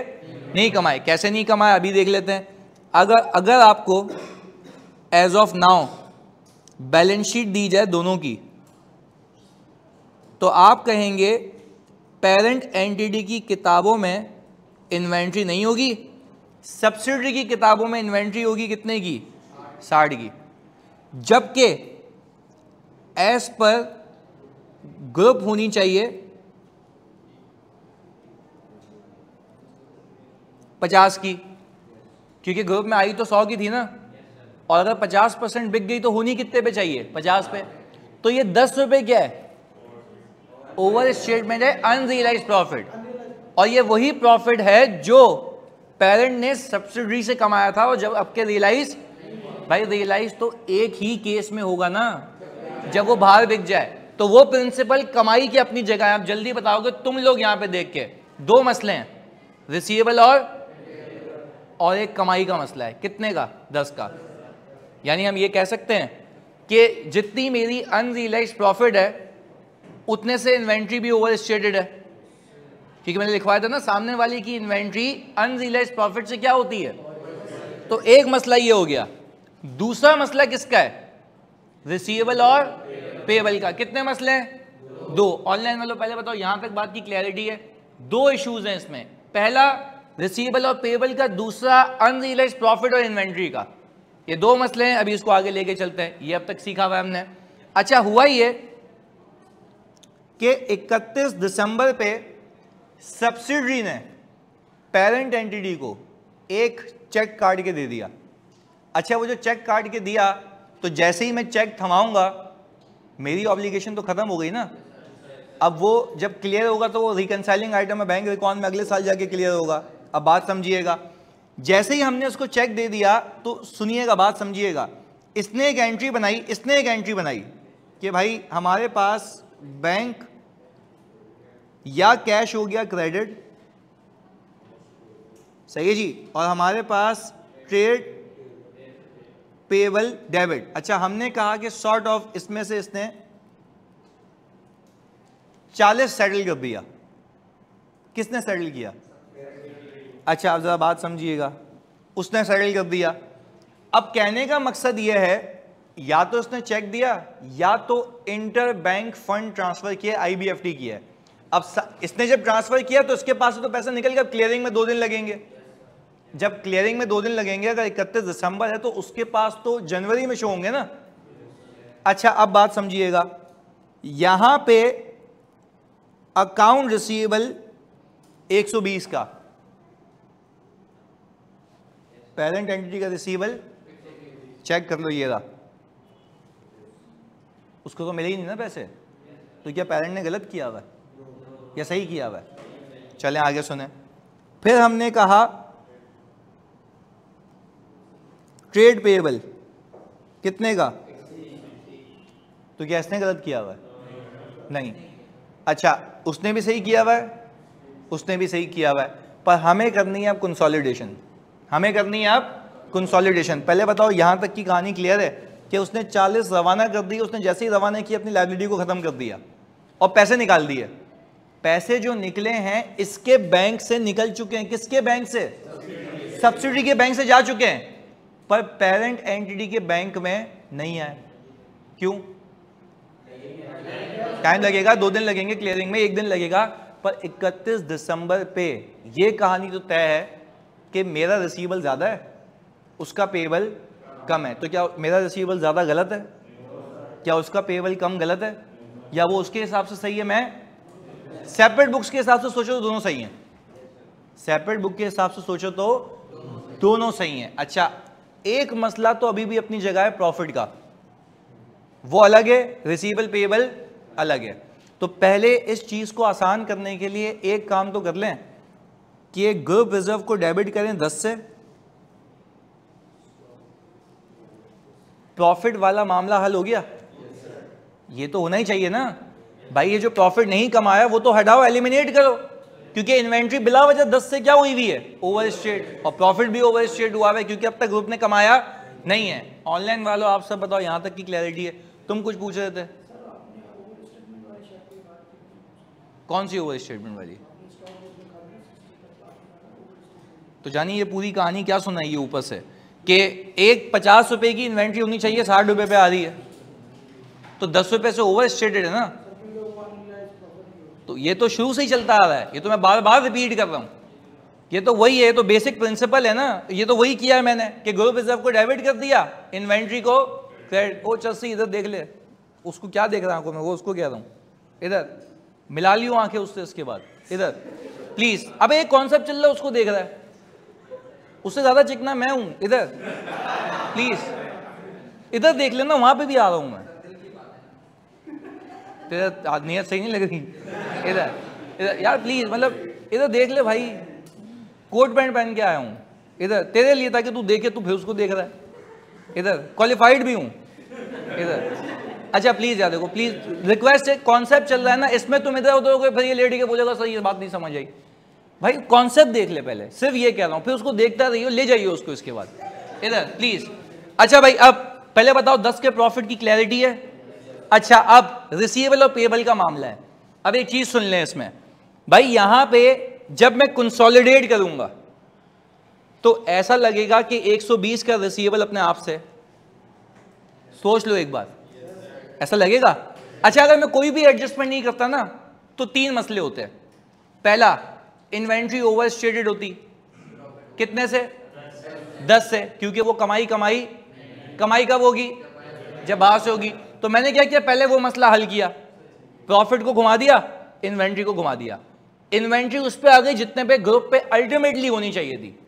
नहीं कमाए। कैसे नहीं कमाए अभी देख लेते हैं। अगर आपको as of now balance sheet दी जाए दोनों की, तो आप कहेंगे पेरेंट एंटिटी की किताबों में इन्वेंट्री नहीं होगी, सब्सिडरी की किताबों में इन्वेंट्री होगी कितने की, 60 की। जबकि एज पर ग्रुप होनी चाहिए 50 की, क्योंकि ग्रुप में आई तो 100 की थी ना, और अगर 50% बिक गई तो होनी कितने पे चाहिए, 50 पे। तो ये 10 रुपए क्या है, ओवर स्टेटमेंट है, अनरियलाइज्ड प्रॉफिट। और ये वही प्रॉफिट है जो पेरेंट ने सब्सिडरी से कमाया था, और जब आपके रियलाइज, भाई रियलाइज तो एक ही केस में होगा ना, जब वो बाहर बिक जाए। तो वो प्रिंसिपल कमाई की अपनी जगह है। आप जल्दी बताओगे तुम लोग यहां पे देख के, दो मसले हैं, रिसीवेबल और एक कमाई का मसला है, कितने का, 10 का। यानी हम ये कह सकते हैं कि जितनी मेरी अनरियलाइज्ड प्रॉफिट है उतने से इन्वेंट्री भी ओवर स्टेटेड है, क्योंकि मैंने लिखवाया था ना सामने वाले की इन्वेंट्री अनरियलाइज्ड प्रॉफिट से क्या होती है। तो एक मसला ये हो गया। दूसरा मसला किसका है, रिसीवेबल और पेबल का। कितने मसले हैं, 2। ऑनलाइन वालों पहले बताओ, यहां तक बात की क्लैरिटी है। 2 इश्यूज हैं इसमें, पहला रिसीवेबल और पेबल का, दूसरा अनरियलाइज्ड प्रॉफिट और इन्वेंट्री का। ये 2 मसले हैं, अभी इसको आगे लेके चलते हैं। ये अब तक सीखा हुआ हमने। अच्छा, हुआ ये कि 31 दिसंबर पे सब्सिडरी ने पेरेंट एंटिटी को एक चेक काट के दे दिया। अच्छा, वो जो चेक काट के दिया, तो जैसे ही मैं चेक थमाऊंगा मेरी ऑब्लिगेशन तो खत्म हो गई ना। अब वो जब क्लियर होगा तो वो रिकंसाइलिंग आइटम है बैंक रिकॉर्ड में अगले साल जाके क्लियर होगा। अब बात समझिएगा, जैसे ही हमने उसको चेक दे दिया तो सुनिएगा, बात समझिएगा। इसने एक एंट्री बनाई कि भाई हमारे पास बैंक या कैश हो गया क्रेडिट, सही है जी, और हमारे पास ट्रेड पेबल डेबिट। अच्छा, हमने कहा कि सॉर्ट ऑफ इसमें से इसने 40 सेटल कर दिया। किसने सेटल किया, अच्छा आप ज़रा बात समझिएगा, उसने सेटल कर दिया। अब कहने का मकसद यह है, या तो उसने चेक दिया या तो इंटर बैंक फंड ट्रांसफर किया, IBFT किया है। अब इसने जब ट्रांसफर किया तो उसके पास से तो पैसा निकल गया, क्लियरिंग में 2 दिन लगेंगे। जब क्लियरिंग में 2 दिन लगेंगे, अगर 31 दिसंबर है तो उसके पास तो जनवरी में शो होंगे ना। अच्छा अब बात समझिएगा, यहां पे अकाउंट रिसीवेबल 120 का, पेरेंट एंटिटी का रिसीवेबल चेक कर लो, ये रहा। उसको तो मिले ही नहीं ना पैसे, तो क्या पेरेंट ने गलत किया हुआ या सही किया हुआ? चलें आगे सुने। फिर हमने कहा ट्रेड पेएबल कितने का, तो क्या इसने गलत किया हुआ है? नहीं। अच्छा उसने भी सही किया हुआ है, उसने भी सही किया हुआ है, पर हमें करनी है अब कंसोलिडेशन, हमें करनी है अब कंसोलिडेशन। पहले बताओ यहां तक की कहानी क्लियर है कि उसने 40 रवाना कर दी, उसने जैसे ही रवाना किया अपनी लायबिलिटी को खत्म कर दिया और पैसे निकाल दिए। पैसे जो निकले हैं इसके बैंक से निकल चुके हैं, किसके बैंक से? सब्सिडी के बैंक से जा चुके हैं, पर पेरेंट एंटिटी के बैंक में नहीं आए। क्यों? टाइम लगेगा, 2 दिन लगेंगे क्लियरिंग में, 1 दिन लगेगा, पर 31 दिसंबर पे ये कहानी तो तय है कि मेरा रिसीवेबल ज्यादा है, उसका पेएबल कम है। तो क्या मेरा रिसीवेबल ज्यादा गलत है? क्या उसका पेएबल कम गलत है? या वो उसके हिसाब से सही है? मैं सेपरेट बुक्स के हिसाब से सोचो तो दोनों सही हैं, सेपरेट बुक के हिसाब से सोचो तो दोनों सही हैं। अच्छा एक मसला तो अभी भी अपनी जगह है, प्रॉफिट का, वो अलग है, रिसीवेबल पेएबल अलग है। तो पहले इस चीज को आसान करने के लिए एक काम तो कर लें कि एक ग्रुप रिजर्व को डेबिट करें 10 से, प्रॉफिट वाला मामला हल हो गया। ये तो होना ही चाहिए ना भाई, ये जो प्रॉफिट नहीं कमाया वो तो हटाओ, एलिमिनेट करो, क्योंकि इन्वेंट्री बिला वजह 10 से क्या हुई हुई है? ओवर स्टेट, और प्रॉफिट भी ओवर स्टेट हुआ है क्योंकि अब तक ग्रुप ने कमाया नहीं है। ऑनलाइन वालों आप सब बताओ, यहां तक की क्लैरिटी है? तुम कुछ पूछ रहे थे, कौन सी ओवर स्टेटमेंट वाली? तो जानिए ये पूरी कहानी क्या सुनाई है ऊपर से कि एक 50 रुपए की इन्वेंट्री होनी चाहिए, 60 रुपए पे आ रही है, तो 10 रुपए से ओवर स्टेटेड है ना। तो ये तो शुरू से ही चलता आ रहा है, ये तो मैं बार बार रिपीट कर रहा हूं, ये तो वही है, ये तो बेसिक प्रिंसिपल है ना, ये तो वही किया है मैंने कि ग्रुप रिजर्व को डेबिट कर दिया, इन्वेंट्री को क्रेडिट। ओ चस्सी इधर देख ले, उसको क्या देख रहा हूं मैं, वो उसको कह रहा हूं, इधर मिला लियो आंखें उससे, इसके बाद इधर प्लीज। अब एक कॉन्सेप्ट चल रहा है उसको देख रहा है, उससे ज्यादा चिकना मैं हूं, इधर प्लीज इधर देख लेना, वहां पे भी आ रहा हूं मैं, तेरा नियत सही नहीं लग रही, इधर इधर यार प्लीज, मतलब इधर देख ले भाई, कोट पैंट पहन के आया हूं इधर तेरे लिए, ताकि तू देखे, तू फिर उसको देख रहा है, इधर क्वालिफाइड भी हूं इधर। अच्छा प्लीज यार देखो, प्लीज रिक्वेस्ट है, कॉन्सेप्ट चल रहा है ना, इसमें तुम इधर उधर हो फिर ये लेडी के बोलेगा सर ये बात नहीं समझ आई। भाई कॉन्सेप्ट देख ले पहले, सिर्फ ये कह रहा हूं, फिर उसको देखता रहिए, ले जाइए उसको इसके बाद, इधर प्लीज। अच्छा भाई अब पहले बताओ 10 के प्रॉफिट की क्लैरिटी है। अच्छा अब रिसीवेबल और पेएबल का मामला है। अब एक चीज सुन लें इसमें भाई, यहां पे जब मैं कंसोलिडेट करूंगा तो ऐसा लगेगा कि 120 का रिसीवेबल अपने आप से, सोच लो एक बार, ऐसा लगेगा। अच्छा अगर मैं कोई भी एडजस्टमेंट नहीं करता ना तो 3 मसले होते हैं। पहला, इन्वेंट्री ओवर स्टेटेड होती, कितने से? 10 से, क्योंकि वो कमाई कब होगी? जब बाहर से होगी। तो मैंने क्या किया, पहले वो मसला हल किया, प्रॉफिट को घुमा दिया, इन्वेंट्री को घुमा दिया, इन्वेंट्री उस पे आ गई जितने पे ग्रुप पे अल्टीमेटली होनी चाहिए थी,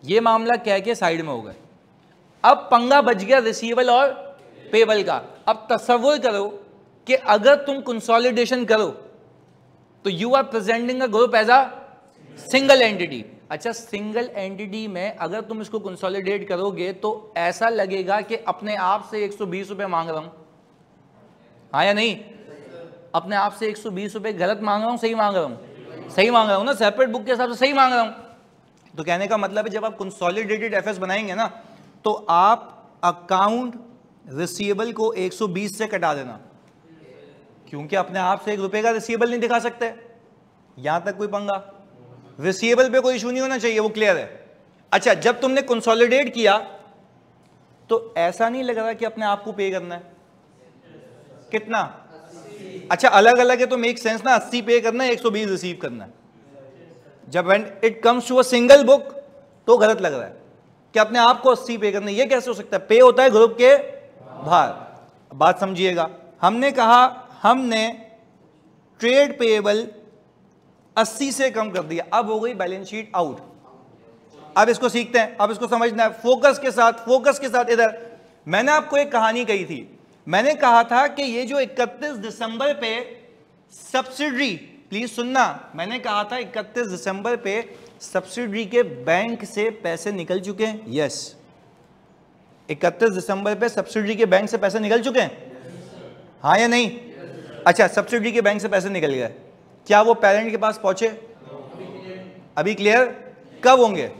ये मामला कह के साइड में हो गए। अब पंगा बच गया रिसीवेबल और पेएबल का। अब तसव्वुर करो कि अगर तुम कंसोलिडेशन करो तो you are presenting a group as a single entity. अच्छा सिंगल एंटिटी में अगर तुम इसको कंसोलिडेट करोगे तो ऐसा लगेगा कि अपने आप से 120 रुपए मांग रहा हूं, हाँ या नहीं? अपने आप से 120 रुपए गलत मांग रहा हूं, सही मांग रहा हूं? सही मांग रहा हूं ना, सेपरेट बुक के हिसाब से सही मांग रहा हूं। तो कहने का मतलब है जब आप कंसोलिडेटेड एफएस बनाएंगे ना तो आप अकाउंट रिसीवेबल को 120 से कटा देना, क्योंकि अपने आप से 1 रुपए का रिसीवेबल नहीं दिखा सकते। यहां तक कोई पंगा? रिसीवेबल पे कोई इशू नहीं होना चाहिए, वो क्लियर है। अच्छा, जब तुमने कंसोलिडेट किया तो ऐसा नहीं लग रहा कि अपने आप को पे करना है, कितना? अच्छा, अलग अलग है तो मेक सेंस ना, 80 पे करना है, 120 रिसीव करना है। जब when it comes to a single book तो गलत लग रहा है कि अपने आप को 80 पे करना है। ये कैसे हो सकता है? पे होता है ग्रुप के बाहर। बात समझिएगा, हमने कहा हमने ट्रेड पेएबल 80 से कम कर दिया, अब हो गई बैलेंस शीट आउट। अब इसको सीखते हैं, अब इसको समझना है फोकस के साथ, फोकस के साथ। इधर मैंने आपको एक कहानी कही थी, मैंने कहा था कि ये जो 31 दिसंबर पे सब्सिडी, प्लीज सुनना, मैंने कहा था 31 दिसंबर पे सब्सिडी के बैंक से पैसे निकल चुके हैं। यस, 31 दिसंबर पे सब्सिडी के बैंक से पैसे निकल चुके हैं, हाँ या नहीं? अच्छा, सब्सिडी के बैंक से पैसे निकल गए, क्या वो पेरेंट के पास पहुंचे? अभी क्लियर? कब होंगे?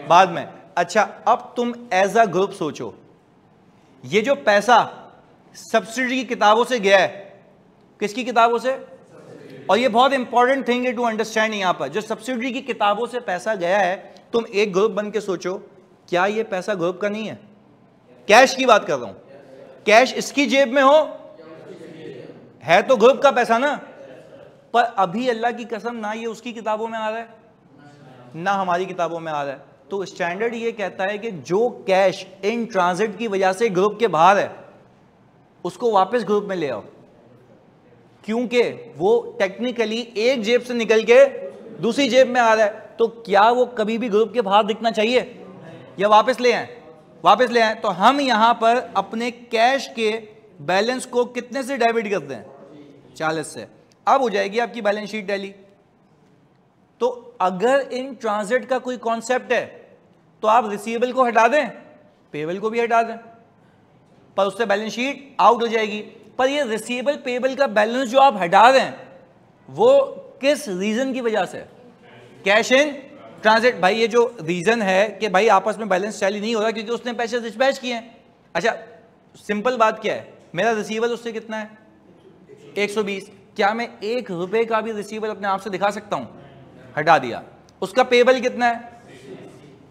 बाद में। अच्छा, अब तुम एज अ ग्रुप सोचो, ये जो पैसा सब्सिडी की किताबों से गया है, किसकी किताबों से? और ये बहुत इंपॉर्टेंट थिंग है टू अंडरस्टैंड, यहां पर जो सब्सिडी की किताबों से पैसा गया है, तुम एक ग्रुप बन के सोचो, क्या ये पैसा ग्रुप का नहीं है? कैश की बात कर रहा हूं, कैश इसकी जेब में हो, है तो ग्रुप का पैसा ना, पर अभी अल्लाह की कसम ना ये उसकी किताबों में आ रहा है ना हमारी किताबों में आ रहा है। तो स्टैंडर्ड ये कहता है कि जो कैश इन ट्रांजिट की वजह से ग्रुप के बाहर है उसको वापस ग्रुप में ले आओ, क्योंकि वो टेक्निकली एक जेब से निकल के दूसरी जेब में आ रहा है। तो क्या वो कभी भी ग्रुप के बाहर दिखना चाहिए या वापस ले आए? वापस ले आए। तो हम यहां पर अपने कैश के बैलेंस को कितने से डेबिट करते हैं? 40 से। अब हो जाएगी आपकी बैलेंस शीट टैली। तो अगर इन ट्रांजिट का कोई कॉन्सेप्ट है तो आप रिसीवेबल को हटा दें, पेबल को भी हटा दें, पर उससे बैलेंस शीट आउट हो जाएगी। पर ये रिसीवेबल पेबल का बैलेंस जो आप हटा रहे हैं वो किस रीजन की वजह से? Cash in transit. भाई ये जो रीजन है कि भाई आपस में बैलेंस टैली नहीं हो रहा क्योंकि उसने पैसे डिस्पैच किए हैं। अच्छा, सिंपल बात क्या है, मेरा रिसीवेबल उससे कितना है? 120। क्या मैं 1 रुपए का भी रिसीवेबल अपने आप से दिखा सकता हूं? हटा दिया। उसका पेबल कितना है?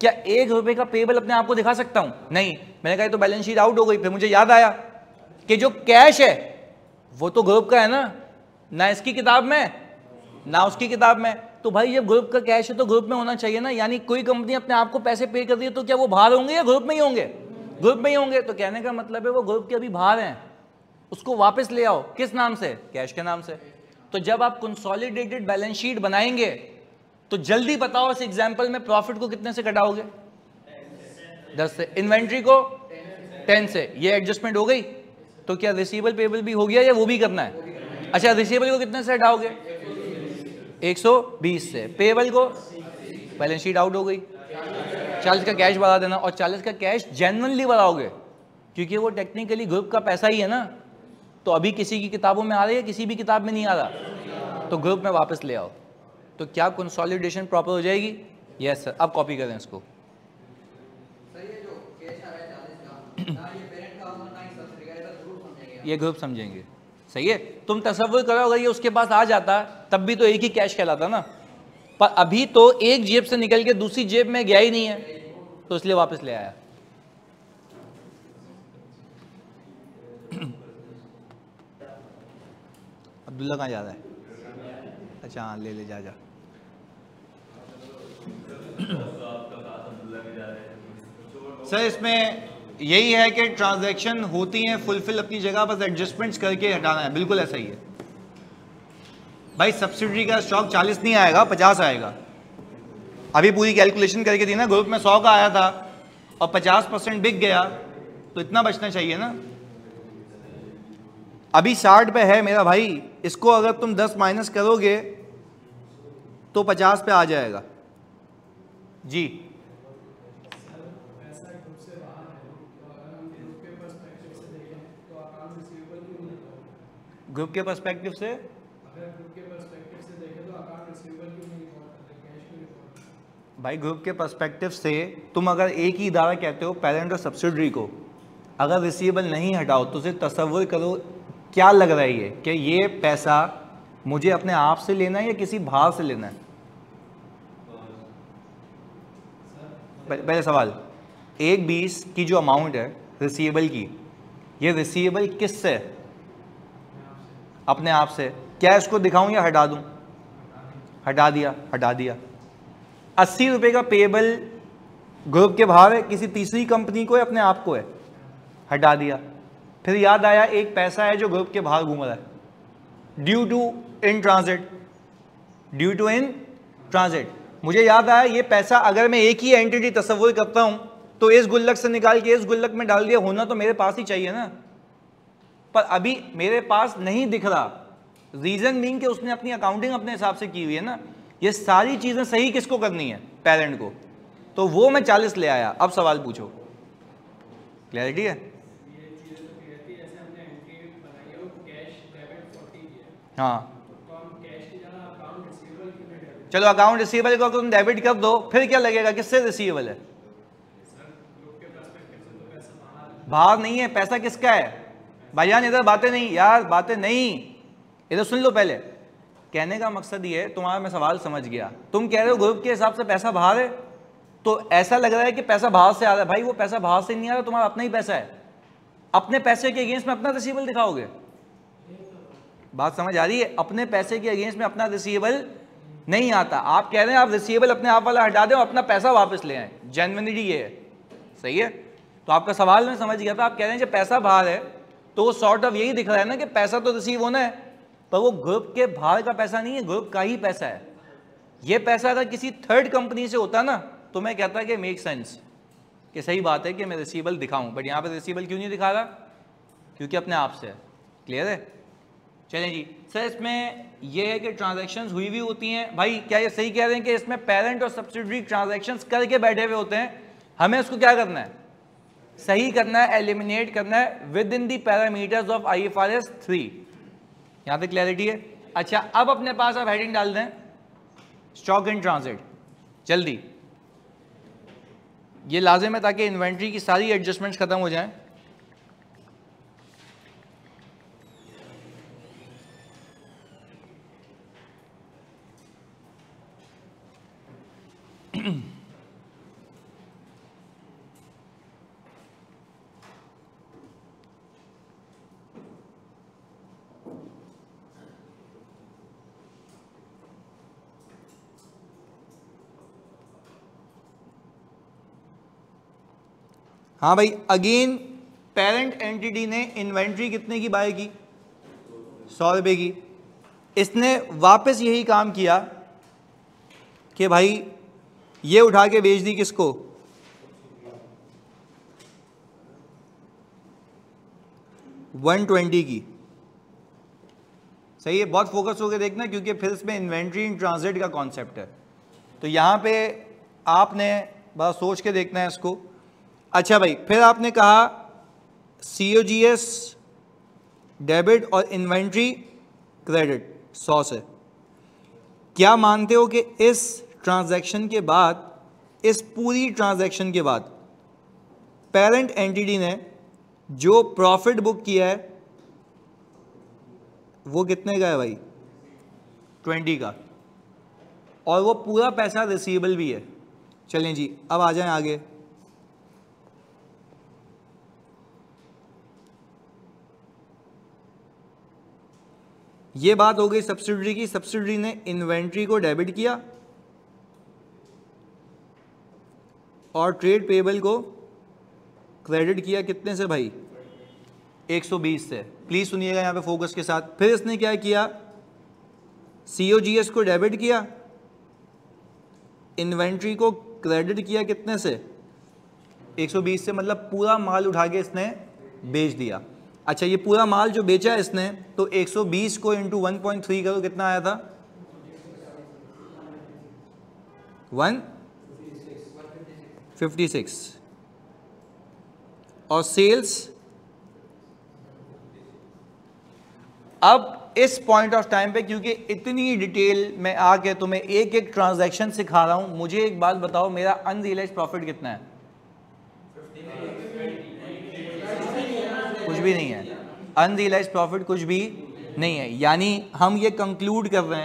क्या 1 रुपए का पेबल अपने आप को दिखा सकता हूं? नहीं। मैंने कहा तो बैलेंस शीट आउट हो गई। फिर मुझे याद आया कि जो कैश है वो तो ग्रुप का है ना इसकी किताब में ना उसकी किताब में। तो भाई जब ग्रुप का कैश है तो ग्रुप में होना चाहिए ना। यानी कोई कंपनी अपने आप को पैसे पे कर रही है तो क्या वो बाहर होंगे या ग्रुप में ही होंगे? ग्रुप में ही होंगे। तो कहने का मतलब है वो ग्रुप के अभी बाहर हैं, उसको वापस ले आओ। किस नाम से? कैश के नाम से। तो जब आप कंसोलिडेटेड बैलेंस शीट बनाएंगे तो जल्दी बताओ इस एग्जांपल में प्रॉफिट को कितने से घटाओगे? 10 से। इन्वेंट्री को 10 से। ये एडजस्टमेंट हो गई। तो क्या रिसीवेबल पेबल भी हो गया या वो भी करना है? अच्छा, रिसीवेबल को कितने से हटाओगे? 120 से। पेबल को? बैलेंस शीट आउट हो गई। 40 का कैश बढ़ा देना। और 40 का कैश जेन्युइनली बढ़ाओगे क्योंकि वो टेक्निकली ग्रुप का पैसा ही है ना। तो अभी किसी की किताबों में आ रही है, किसी भी किताब में नहीं आ रहा, तो ग्रुप में वापस ले आओ। तो क्या कंसोलिडेशन प्रॉपर हो जाएगी? Yes sir. अब कॉपी करें इसको। ये ग्रुप समझेंगे, सही है। तुम तसव्वुर करो अगर ये उसके पास आ जाता तब भी तो एक ही कैश कहलाता ना, पर अभी तो एक जेब से निकल के दूसरी जेब में गया ही नहीं है, तो इसलिए वापस ले आया। अब्दुल्ला कहाँ जा रहा है? अच्छा हाँ, ले ले, जा जा। सर इसमें यही है कि ट्रांजैक्शन होती हैं फुलफिल अपनी जगह, बस एडजस्टमेंट्स करके हटाना है। बिल्कुल ऐसा ही है भाई। सब्सिडी का स्टॉक 40 नहीं आएगा, 50 आएगा। अभी पूरी कैलकुलेशन करके दी ना, ग्रुप में 100 का आया था और 50% बिक गया, तो इतना बचना चाहिए ना। अभी 60 पे है मेरा भाई, इसको अगर तुम 10 माइनस करोगे तो 50 पे आ जाएगा जी। ग्रुप के पर्सपेक्टिव से भाई, ग्रुप के पर्सपेक्टिव से तुम अगर एक ही इदारा कहते हो पेरेंट और सब्सिडरी को, अगर रिसीवेबल नहीं हटाओ तो सिर्फ तसव्वुर करो क्या लग रहा है ये कि ये पैसा मुझे अपने आप से लेना है या किसी बाहर से लेना है। पहले सवाल, 1/20 की जो अमाउंट है रिसीवेबल की, ये रिसीवेबल किससे है? अपने आप से। क्या इसको दिखाऊं या हटा दूं? हटा दिया, हटा दिया। 80 रुपये का पेएबल ग्रुप के बाहर है, किसी तीसरी कंपनी को है, अपने आप को है, हटा दिया। फिर याद आया एक पैसा है जो ग्रुप के बाहर घूम रहा है, due to in transit, due to in transit. मुझे याद आया ये पैसा अगर मैं एक ही एंटिटी तस्वुर करता हूं तो इस गुल्लक से निकाल के इस गुल्लक में डाल दिया, होना तो मेरे पास ही चाहिए ना, पर अभी मेरे पास नहीं दिख रहा। रीजन बीइंग कि उसने अपनी अकाउंटिंग अपने हिसाब से की हुई है ना। ये सारी चीजें सही किसको करनी है? पेरेंट को। तो वो मैं 40 ले आया। अब सवाल पूछो, क्लैरिटी है? हाँ, चलो अकाउंट रिसीवेबल को तुम डेबिट कर दो, फिर क्या लगेगा किससे रिसीवेबल है? बाहर नहीं है, पैसा किसका है भाईजान? इधर बातें नहीं यार, बातें नहीं, इधर सुन लो पहले। कहने का मकसद ये है, तुम्हारा मैं सवाल समझ गया। तुम कह रहे हो ग्रुप के हिसाब से पैसा बाहर है, तो ऐसा लग रहा है कि पैसा बाहर से आ रहा है। भाई वो पैसा बाहर से नहीं आ रहा, तुम्हारा अपना ही पैसा है। अपने पैसे के अगेंस्ट में अपना रिसीवेबल दिखाओगे? बात समझ आ रही है? अपने पैसे के अगेंस्ट में अपना रिसीवेबल नहीं आता। आप कह रहे हैं आप रिसीवेबल अपने आप वाला हटा दें और अपना पैसा वापस ले आए। जेन्युइनिटी ये है, सही है? तो आपका सवाल मैं समझ गया था। आप कह रहे हैं जब पैसा बाहर है तो वो सॉर्ट ऑफ यही दिख रहा है ना कि पैसा तो रिसीव होना है, पर वो ग्रुप के बाहर का पैसा नहीं है, ग्रुप का ही पैसा है। ये पैसा अगर किसी थर्ड कंपनी से होता ना तो मैं कहता कि मेक सेंस, कि सही बात है कि मैं रिसीवेबल दिखाऊं, बट यहाँ पे रिसीवेबल क्यों नहीं दिखा रहा? क्योंकि अपने आप से है। क्लियर है? चलें जी सर, इसमें यह है कि ट्रांजैक्शंस हुई भी होती हैं। भाई क्या ये सही कह रहे हैं कि इसमें पेरेंट और सब्सिडियरी ट्रांजैक्शंस करके बैठे हुए होते हैं? हमें उसको क्या करना है? सही करना है, एलिमिनेट करना है with in the parameters of IFRS 3। यहां तक क्लैरिटी है? अच्छा, अब अपने पास आप हेडिंग डाल दें स्टॉक इन ट्रांजिट। जल्दी, ये लाजिम है ताकि इन्वेंट्री की सारी एडजस्टमेंट्स खत्म हो जाएं। हाँ भाई, अगेन पेरेंट एंटिटी ने इन्वेंट्री कितने की बाय की? 100 रुपये की। इसने वापस यही काम किया कि भाई ये उठा के बेच दी किसको? 120 की। सही है? बहुत फोकस होकर देखना क्योंकि फिर इसमें इन्वेंट्री इन ट्रांजिट का कॉन्सेप्ट है, तो यहां पे आपने बड़ा सोच के देखना है इसको। अच्छा भाई, फिर आपने कहा COGS डेबिट और इन्वेंट्री क्रेडिट 100 से। क्या मानते हो कि इस ट्रांजैक्शन के बाद, इस पूरी ट्रांजैक्शन के बाद पेरेंट एंटिटी ने जो प्रॉफिट बुक किया है वो कितने का है भाई? 20 का, और वो पूरा पैसा रिसीवेबल भी है। चलें जी, अब आ जाएं आगे। ये बात हो गई सब्सिडियरी की। सब्सिडियरी ने इन्वेंट्री को डेबिट किया और ट्रेड पेबल को क्रेडिट किया। कितने से भाई? 120 से। प्लीज सुनिएगा यहां पे फोकस के साथ। फिर इसने क्या किया? COGS को डेबिट किया, इन्वेंट्री को क्रेडिट किया। कितने से? 120 से। मतलब पूरा माल उठा के इसने बेच दिया। अच्छा, ये पूरा माल जो बेचा है इसने, तो 120 को इंटू 1.3 करो, कितना आया था? 156। और सेल्स, अब इस पॉइंट ऑफ टाइम पे, क्योंकि इतनी डिटेल में आके तुम्हें एक एक ट्रांजैक्शन सिखा रहा हूं, मुझे एक बात बताओ, मेरा अनरियलाइज्ड प्रॉफिट कितना है? कुछ भी नहीं है। अनरियलाइज्ड प्रॉफिट कुछ भी नहीं है। यानी हम ये कंक्लूड कर रहे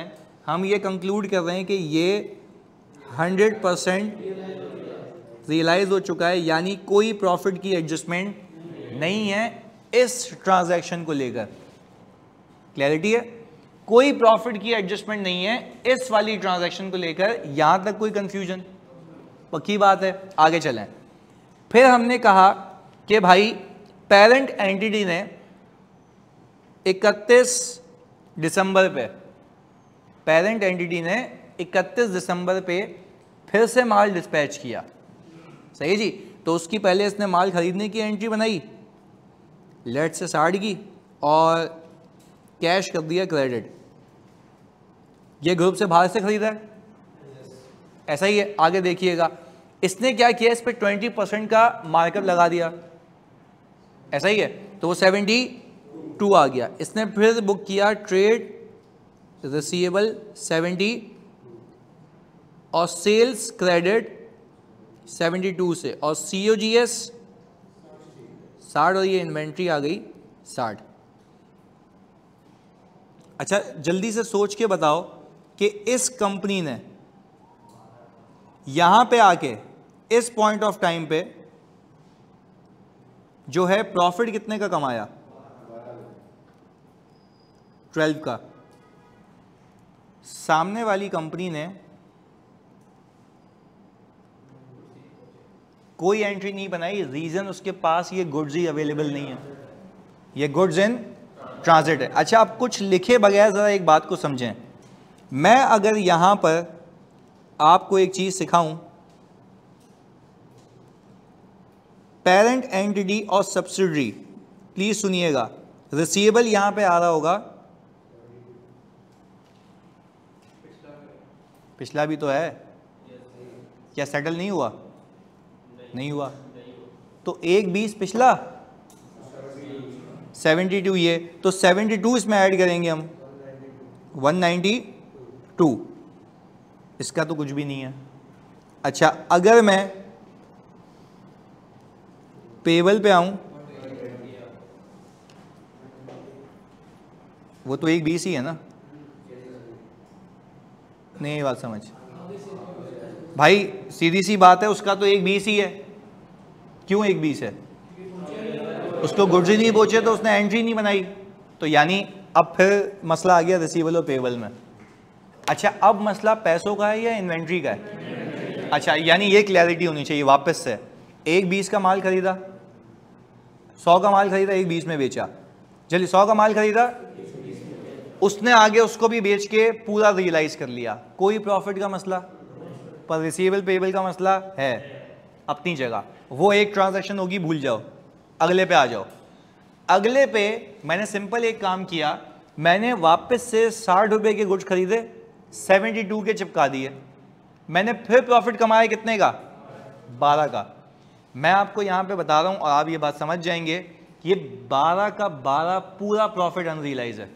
हैं, कि ये 100% रियलाइज हो चुका है, यानी कोई प्रॉफिट की एडजस्टमेंट नहीं है इस ट्रांजैक्शन को लेकर। क्लैरिटी है? कोई प्रॉफिट की एडजस्टमेंट नहीं है इस वाली ट्रांजैक्शन को लेकर। यहां तक कोई कंफ्यूजन? पक्की बात है। आगे चलें। फिर हमने कहा कि भाई पेरेंट एंटिटी ने 31 दिसंबर पे, पेरेंट एंटिटी ने 31 दिसंबर पे फिर से माल डिस्पैच किया। सही जी। तो उसकी पहले इसने माल खरीदने की एंट्री बनाई, लेट से 60 की, और कैश कर दिया क्रेडिट। ये ग्रुप से बाहर से खरीदा है, ऐसा ही है। आगे देखिएगा, इसने क्या किया, इस पे 20% का मार्कअप लगा दिया, ऐसा ही है। तो वो 72 आ गया। इसने फिर बुक किया ट्रेड रिसीवेबल 70 और सेल्स क्रेडिट 72 से, और COGS 60, और ये इन्वेंट्री आ गई 60। अच्छा जल्दी से सोच के बताओ कि इस कंपनी ने यहां पे आके इस पॉइंट ऑफ टाइम पे जो है प्रॉफिट कितने का कमाया? 12 का। सामने वाली कंपनी ने कोई एंट्री नहीं बनाई, रीजन उसके पास ये गुड्स ही अवेलेबल नहीं है, ये गुड्स इन ट्रांजिट है। अच्छा आप कुछ लिखे बगैर जरा एक बात को समझें। मैं अगर यहां पर आपको एक चीज सिखाऊं, पेरेंट एंटिटी और सब्सिडरी, प्लीज सुनिएगा। रिसीवेबल यहां पे आ रहा होगा, पिछला भी तो है, क्या सेटल नहीं हुआ? नहीं हुआ। तो 1/20 पिछला, 72 ये, तो 72 इसमें ऐड करेंगे हम, 192। इसका तो कुछ भी नहीं है। अच्छा अगर मैं पेबल पे आऊं, वो तो 1/20 ही है ना? नहीं ये बात समझ भाई, सीधी सी बात है, उसका तो 1/20 ही है। क्यों 1/20 है? उसको गुड्स ही नहीं पहुंचे तो उसने एंट्री नहीं बनाई। तो यानी अब फिर मसला आ गया रिसीवेबल और पेबल में। अच्छा अब मसला पैसों का है या इन्वेंट्री का है? अच्छा यानी ये क्लैरिटी होनी चाहिए वापस से। 1/20 का माल खरीदा, 100 का माल खरीदा, 1/20 में बेचा। चलिए 100 का माल खरीदा, उसने आगे उसको भी बेच के पूरा रियलाइज कर लिया, कोई प्रॉफिट का मसला, पर रिसीवेबल पेबल का मसला है अपनी जगह। वो एक ट्रांजैक्शन होगी, भूल जाओ, अगले पे आ जाओ। अगले पे मैंने सिंपल एक काम किया, मैंने वापस से 60 रुपए के गुड्स खरीदे, 72 के चिपका दिए। मैंने फिर प्रॉफिट कमाया कितने का? 12 का। मैं आपको यहां पे बता रहा हूं और आप ये बात समझ जाएंगे, ये 12 का 12 पूरा प्रॉफिट अनरियलाइज है।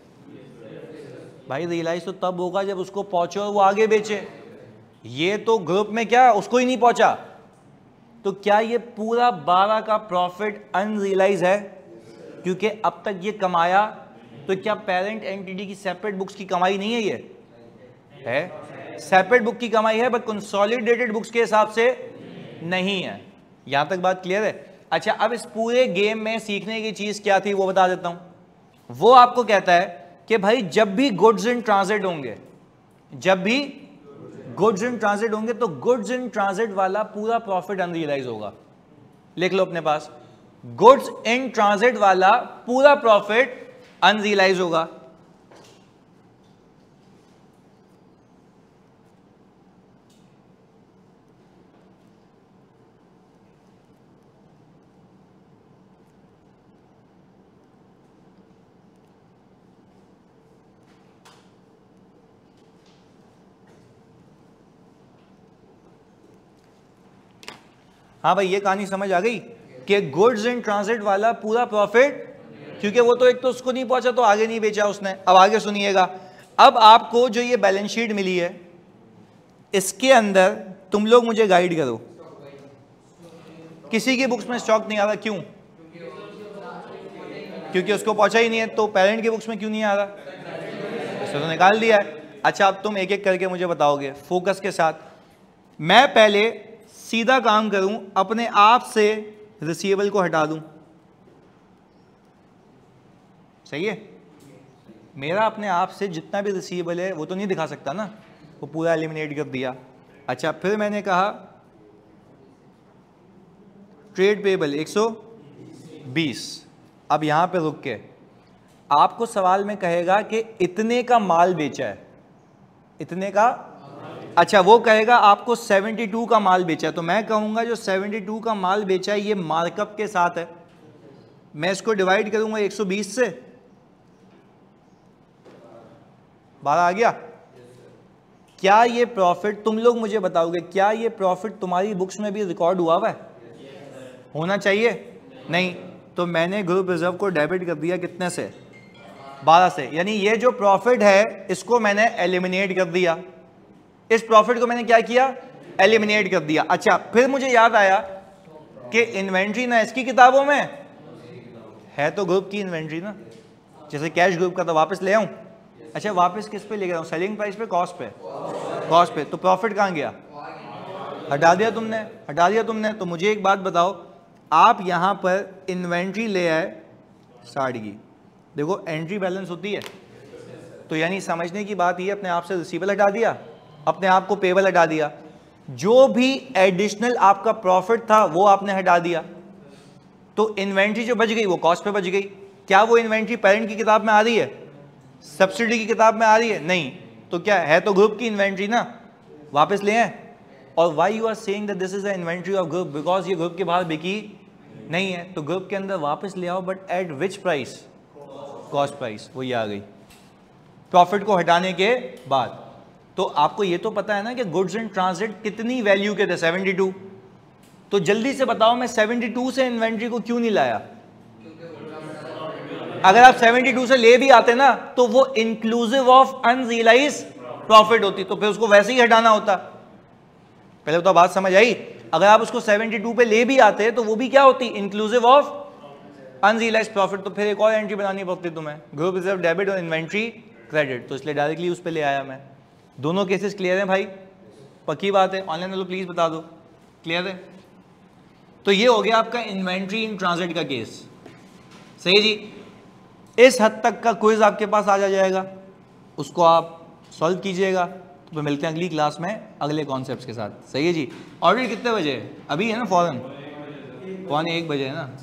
भाई रियलाइज तो तब होगा जब उसको पहुंचे और वो आगे बेचे। ये तो ग्रुप में क्या उसको ही नहीं पहुंचा, तो क्या ये पूरा 12 का प्रॉफिट अनरियलाइज है? क्योंकि अब तक ये कमाया, तो क्या पेरेंट एंटिटी की सेपरेट बुक्स की कमाई नहीं है? ये है सेपरेट बुक की कमाई है, बट कंसोलिडेटेड बुक्स के हिसाब से नहीं है। यहां तक बात क्लियर है? अच्छा अब इस पूरे गेम में सीखने की चीज क्या थी वो बता देता हूं। वो आपको कहता है कि भाई जब भी गुड्स इन ट्रांजिट होंगे, जब भी गुड्स इन ट्रांजिट होंगे, तो गुड्स इन ट्रांजिट वाला पूरा प्रॉफिट अनरियलाइज होगा। लिख लो अपने पास, गुड्स इन ट्रांजिट वाला पूरा प्रॉफिट अनरियलाइज होगा। हाँ भाई ये कहानी समझ आ गई कि गुड्स इन ट्रांजिट वाला पूरा प्रॉफिट, क्योंकि वो तो एक तो उसको नहीं पहुंचा तो आगे नहीं बेचा उसने। अब आगे सुनिएगा, अब आपको जो ये बैलेंस शीट मिली है इसके अंदर तुम लोग मुझे गाइड करो। किसी की बुक्स में स्टॉक नहीं आ रहा, क्यों? क्योंकि उसको पहुंचा ही नहीं है। तो पेरेंट की बुक्स में क्यों नहीं आ रहा? इसको तो निकाल दिया है। अच्छा अब तुम एक एक करके मुझे बताओगे फोकस के साथ। मैं पहले सीधा काम करूं, अपने आप से रिसीवेबल को हटा दूं, सही है? मेरा अपने आप से जितना भी रिसीवेबल है वो तो नहीं दिखा सकता ना, वो पूरा एलिमिनेट कर दिया। अच्छा, फिर मैंने कहा ट्रेड पेबल 120। अब यहां पे रुक के आपको सवाल में कहेगा कि इतने का माल बेचा है, इतने का, अच्छा वो कहेगा आपको 72 का माल बेचा है, तो मैं कहूंगा जो 72 का माल बेचा है ये मार्कअप के साथ है, मैं इसको डिवाइड करूंगा 120 से, 12 आ गया। क्या ये प्रॉफिट, तुम लोग मुझे बताओगे, क्या ये प्रॉफिट तुम्हारी बुक्स में भी रिकॉर्ड हुआ हुआ है? होना चाहिए नहीं, तो मैंने ग्रुप रिजर्व को डेबिट कर दिया कितने से? 12 से, यानी ये जो प्रॉफिट है इसको मैंने एलिमिनेट कर दिया, इस प्रॉफिट को मैंने क्या किया? एलिमिनेट कर दिया। अच्छा, फिर मुझे याद आया कि इन्वेंट्री ना इसकी किताबों में है, तो ग्रुप की इन्वेंट्री ना, जैसे कैश ग्रुप का, तो वापस ले आऊं। अच्छा, वापस किस पे ले गया हूं? सेलिंग प्राइस पे, कॉस्ट पे? कॉस्ट पे। तो प्रॉफिट कहां गया? हटा दिया तुमने, हटा दिया तुमने। तो मुझे एक बात बताओ, आप यहां पर इन्वेंट्री ले आए 60 की, देखो एंट्री बैलेंस होती है, तो यानी समझने की बात ये, अपने आप से रिसीवेबल हटा दिया, अपने आप को पेबल हटा दिया, जो भी एडिशनल आपका प्रॉफिट था वो आपने हटा दिया, तो इन्वेंट्री जो बच गई वो कॉस्ट पे बच गई। क्या वो इन्वेंट्री पेरेंट की किताब में आ रही है? सब्सिडी की किताब में आ रही है? नहीं। तो क्या है? तो ग्रुप की इन्वेंट्री ना, वापस ले आए। और why you are saying that this is the inventory of group? Because ये ग्रुप के बाहर बिकी नहीं है, तो ग्रुप के अंदर वापस ले आओ, but at which price? Cost price, वो ये आ गई प्रॉफिट को हटाने के बाद। तो आपको ये तो पता है ना कि गुड्स इन ट्रांजिट कितनी वैल्यू के थे? 72। तो जल्दी से बताओ, मैं 72 से इन्वेंट्री को क्यों नहीं लाया? अगर आप 72 से ले भी आते ना तो वो इंक्लूसिव ऑफ अनरियलाइज प्रॉफिट होती, तो फिर उसको वैसे ही हटाना होता। पहले तो बात समझ आई? अगर आप उसको 72 पे ले भी आते तो वो भी क्या होती? Inclusive of unrealise profit. तो फिर एक और एंट्री बनानी पड़ती तुम्हें, ग्रुप रिजर्व डेबिट और इन्वेंट्री क्रेडिट। तो इसलिए डायरेक्टली उस पर ले आया मैं। दोनों केसेस क्लियर हैं भाई? पक्की बात है? ऑनलाइन वालों प्लीज बता दो, क्लियर है? तो ये हो गया आपका इन्वेंट्री इन ट्रांजिट का केस, सही जी। इस हद तक का क्विज आपके पास आ जाएगा, उसको आप सॉल्व कीजिएगा। तो मिलते हैं अगली क्लास में अगले कॉन्सेप्ट्स के साथ, सही है जी। ऑडिट कितने बजे? अभी है ना फौरन 1:15 बजे है ना।